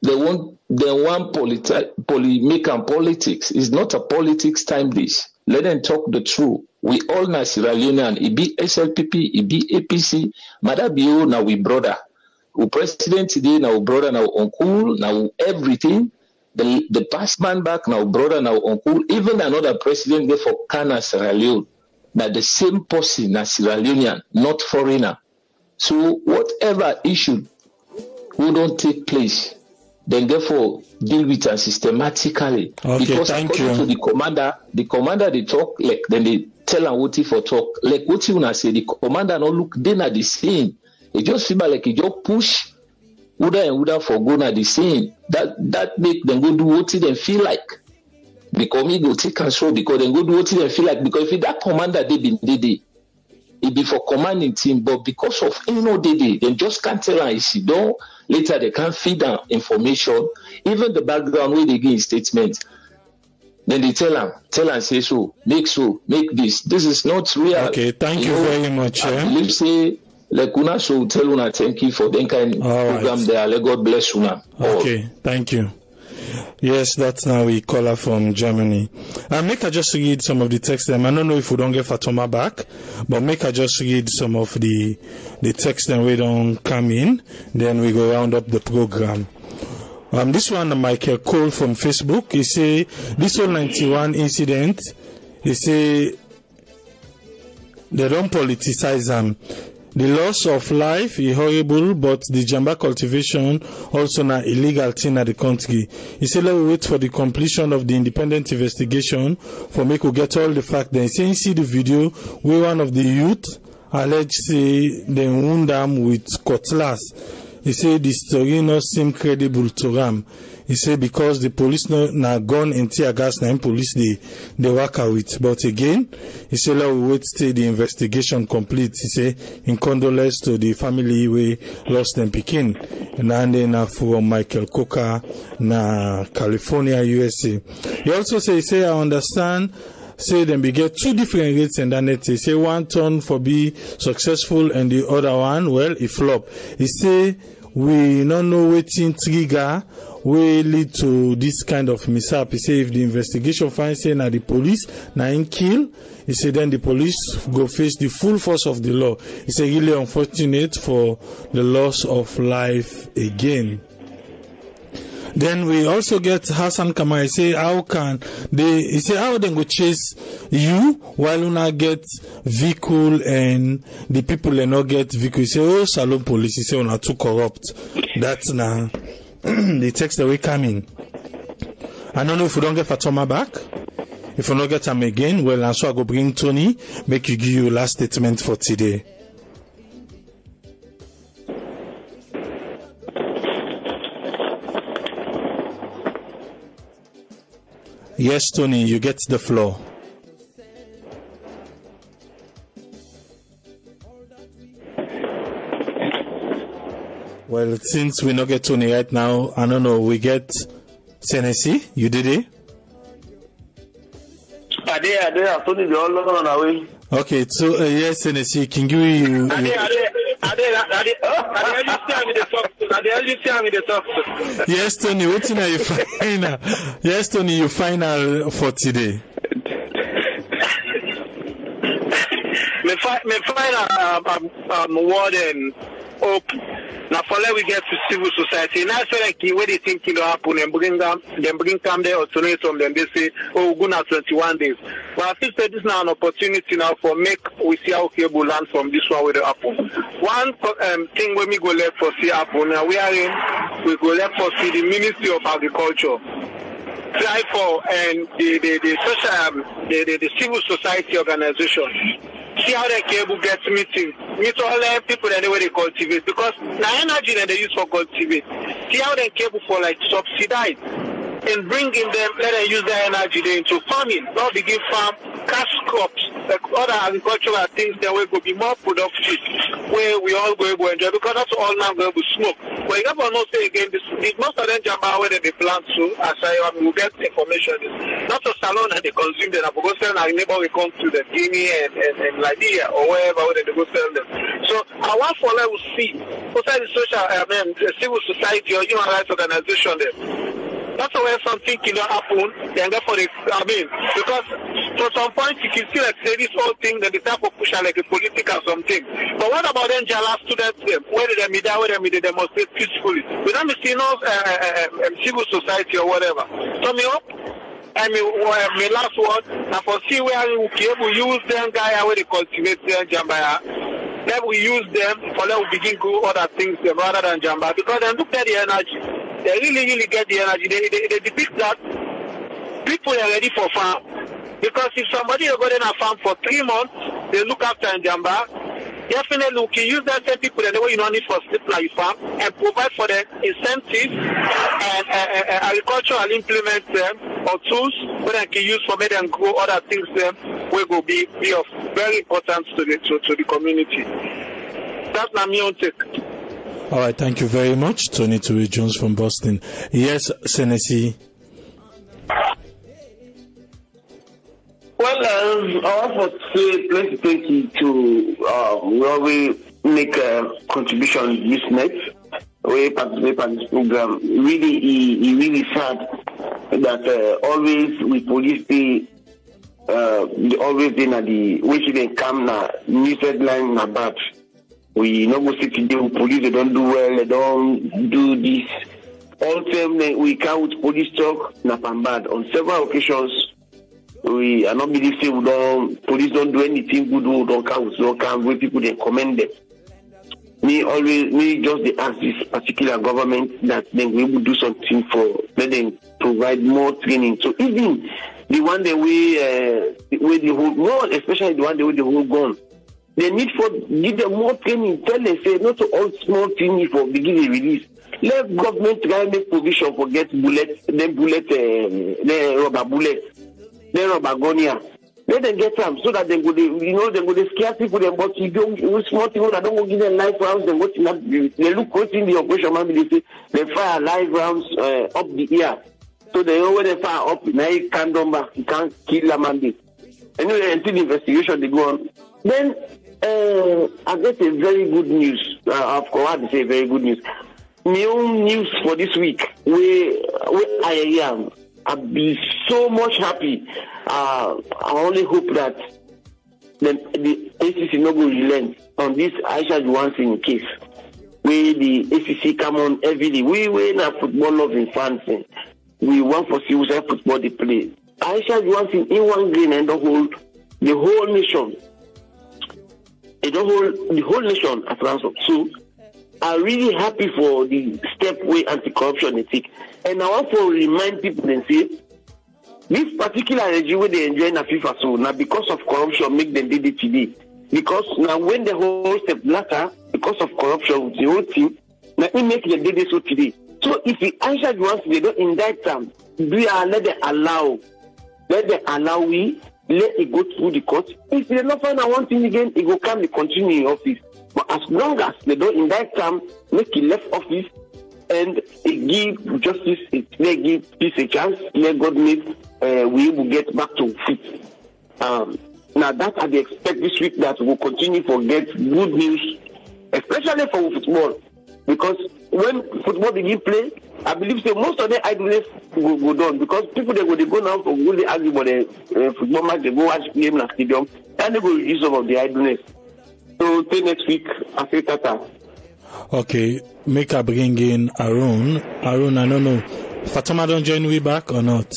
They want make and politics. It's not a politics time this. Let them talk the truth. We all na Sierra Leonean. It be SLPP, it be APC. Madabio now we brother. We president today now brother now uncle now everything. The past man back now brother now uncle. Even another president there for Kana Sierra Leone. Now the same person na Sierra Leonean, not foreigner. So whatever issue will don't take place, then therefore deal with it systematically. Okay, because thank according you. to the commander they talk like then they tell him what he for talk. Like what you wanna say, the commander not look then at the scene. It just feel like he just push Uda and Uda for go at the scene. That make them go do what they feel like. Because me go take control because they go do what they feel like. Because if that commander they been did it be for commanding team, but because of they just can't tell her if she don't. Later they can't feed her information, even the background where they give statement. Then they tell her say so, make this. This is not real. Okay, thank you very much. I believe say like una so tell una thank you for the kind of program there. Let God bless una. Okay, thank you. Yes, that's now we call her from Germany. Make her just read some of the text. I don't know if we don't get Fatoma back, but make her just read some of the text and we don't come in. Then we go round up the program. This one, Michael Cole from Facebook, he say, this whole 91 incident, he say, they don't politicize them. The loss of life is horrible, but the jamba cultivation also na illegal thing at the country. He said, let we wait for the completion of the independent investigation for make we get all the facts. Then he say, you see the video where one of the youth alleged say they wound them with cutlass. He said the story not seem credible to them. He said because the police na gun and tear gas na police they work out with. But again, he said let we wait till the investigation complete. He said in condolence to the family we lost them Pekin. And then from Michael Coker na California, USA. He also say I understand. Say them be get two different rates and then they say one turn for be successful and the other one, well, it flop. He say we don't know waiting trigger will lead to this kind of mishap. He say if the investigation finds say na the police na in kill, he say then the police go face the full force of the law. He say really unfortunate for the loss of life again. Then we also get Hassan Kama. He say how they go chase you while you not get vehicle and the people they not get vehicle. He say oh Salon police. He say una too corrupt. That's now the text that we coming. I don't know if we don't get Fatoma back. If we don't get him again, well, and so I go bring Tony. Make you give you last statement for today. Yes, Tony, you get the floor. Well, since we not get Tony right now, I don't know, we get Tennessee. You did it? I did. Tony, the all on our way. Okay, so yes, Tennessee, can you? Yes, Tony, what are you final? Yes, Tony, you final for today. my final word and hope. Now for let we get to civil society. Now so like where they think it will happen and bring them there or donate from them. They say, oh, we're gonna 21 days. But I think that this is now an opportunity now for we see how cable land from this one with the happen. One thing when we go left for see happen now we go left for see the Ministry of Agriculture. Try for and the social the civil society organization. See how they cable gets meeting. Meet all the people that they cultivate because now energy that they use for cultivate. See how they cable for like subsidize and bringing them, let them use their energy there into farming, not begin farm cash crops, like other agricultural things that will be more productive, where we all go able to enjoy because that's all now going to smoke. But you have to know say again, this most of them jamba where they plant so as I will get information. Not a salon that they consume them, but go sell our neighbor will come to the Guinea and Liberia or wherever where they go sell them. So I want for them to see, outside the social, the civil society or human rights organization there. That's where something can happen, then therefore because to some point you can see like say this whole thing that the type of push like a political something. But what about them Jala students where they meet where they demonstrate peacefully? We don't see no civil society or whatever. So me hope my last word now for see where we can use them guy where they cultivate their jambaya. Then we use them for let we begin go other things rather than jamba because they look at the energy. They really get the energy. They depict that people are ready for farm. Because if somebody is going to farm for 3 months, they look after Njamba, definitely we can use that same people the way you don't need for sleep like farm and provide for them incentives and agricultural implements them or tools where they can use for make them grow other things them will go be of very importance to the community. That's my own take. All right, thank you very much, Tony Turi Jones from Boston. Yes, Senesi. Well, I want to say 2020 to where we make a contribution this night. We participate in this program. Really sad that always we police they always in at the which they come na news headline na bad. We know go sit today with police, they don't do well, they don't do this. All time we come with police talk, na bad. On several occasions, we are not believe say police don't do anything good, we don't come where people they commend them. Me just they ask this particular government that they will do something for let them provide more training. So even the one that we the whole no, especially the one that with the whole gun. They need for give them more training. Tell them say not to all small things for beginning release. Let government try make provision for get bullets, then rubber bullets, then rubber gun. Let them get them so that they go they go scare people. Them but you don't small things that don't go give them live rounds. They go to they look what's in the operation. Maybe they say they fire live rounds up the air. So they know when they fire up, now you can't come back. You can't kill a man. Anyway, until the investigation they go on. Then I get a very good news. Of course, I have to say very good news. My own news for this week, where I am, I've been so much happy. I only hope that the ACC no go relent on this Aisha Johansson case. Where the ACC come on heavily. We in a football loving fans. We want for civil football to play. Aisha Johansson in one green and the whole nation. The whole nation at ransom. So I'm really happy for the step way anti-corruption they take. And I want to remind people and say this particular regime where they enjoy na FIFA so now because of corruption make them did it today. Because now when the whole step latter, because of corruption with the whole team, now it make them did it so today. So if the Aisha Johansson they don't indict them, let them allow we let it go through the court. If they don't find out one thing again, it will come to continue in office. But as long as they don't indict them, make it left office and it give justice, they give peace a chance, let God make we will get back to fit. Now that I expect this week that we will continue to get good news, especially for football. Because when football begin play, I believe that most of the idleness will go down because people they go now for go they argue about the football match, they go watch game in the stadium, and they go reduce some of the idleness. So till next week, I say tata. Okay, make I bring in Aaron. Aaron, I don't know. Fatoma don't join we back or not?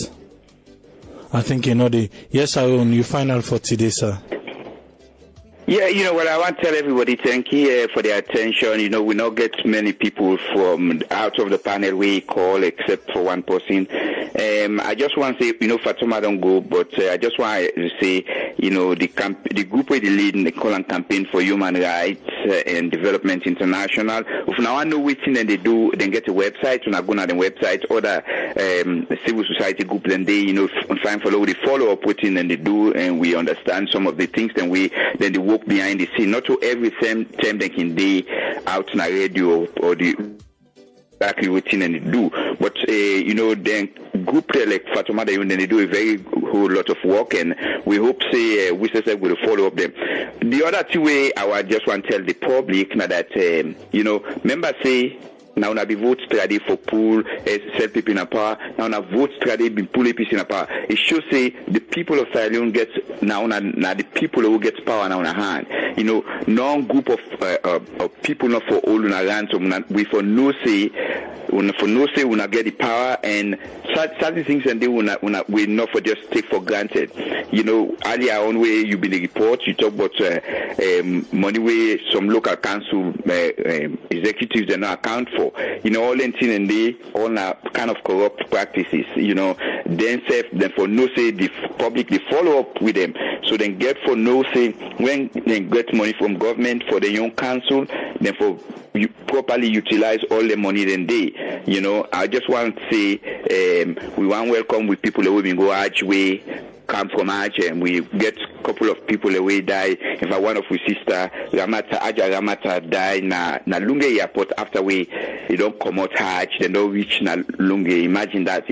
I think you know the. Yes, Aaron, you final for today, sir. Yeah, you know what, I want to tell everybody thank you for their attention. You know, we not get many people from out of the panel we call except for one person. I just want to say, you know, Fatoma don't go, but I just want to say, you know, the group where they lead in the call and campaign for human rights and development international. If now I know which thing they do, then get a website, when I go on the website, other civil society group, then they, you know, follow up with it and they do, and we understand some of the things, then they work behind the scene. Not to every time they can be out on the radio or the exactly routine and they do, but you know, then group like Fatoma, they do a very whole lot of work, and we hope we will follow up them. The other two way I just want to tell the public now that you know, members say now on a vote strategy for pool self people in a power. Now on a vote strategy be pull peace in a power. It should say the people of Sierra Leone get now the people who get power now in a hand. You know, non group of people not for all in a land, so we for no say we not get the power, and certain things and they we not for just take for granted. You know, earlier on where you been the report, you talk about money where some local council executives they not account for. You know, all things and they all are kind of corrupt practices. You know, then for no say the public they follow up with them, so then get for no say when they get money from government for the young council, then for you properly utilize all the money then they. You know, I just want to say we want to welcome with people who will go archway, come from Arch, and we get a couple of people away die. In fact, one of our sister Ramata died na Lunge airport after we don't come out Arch, they don't reach na Lunge. Imagine that.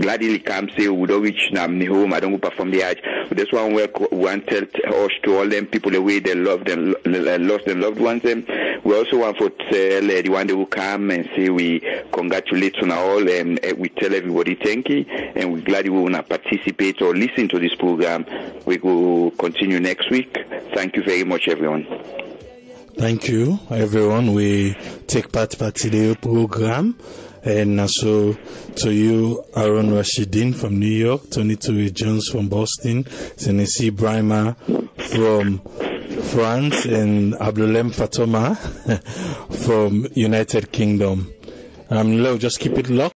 Gladly come say we don't reach na me home. I don't go perform the Arch. This one we want to tell us to all them people away they love them, lost their loved ones. Them. We also want to tell the one that will come and say we congratulate on all, and we tell everybody thank you, and we're glad you will not participate or listen to this program. We will continue next week. Thank you very much, everyone. Thank you, everyone. We take part in the program. And so to you, Aaron Rashidin from New York, Tony Toure Jones from Boston, Senesi Brima from France, and Abdulem Fatoma from United Kingdom. Just keep it locked.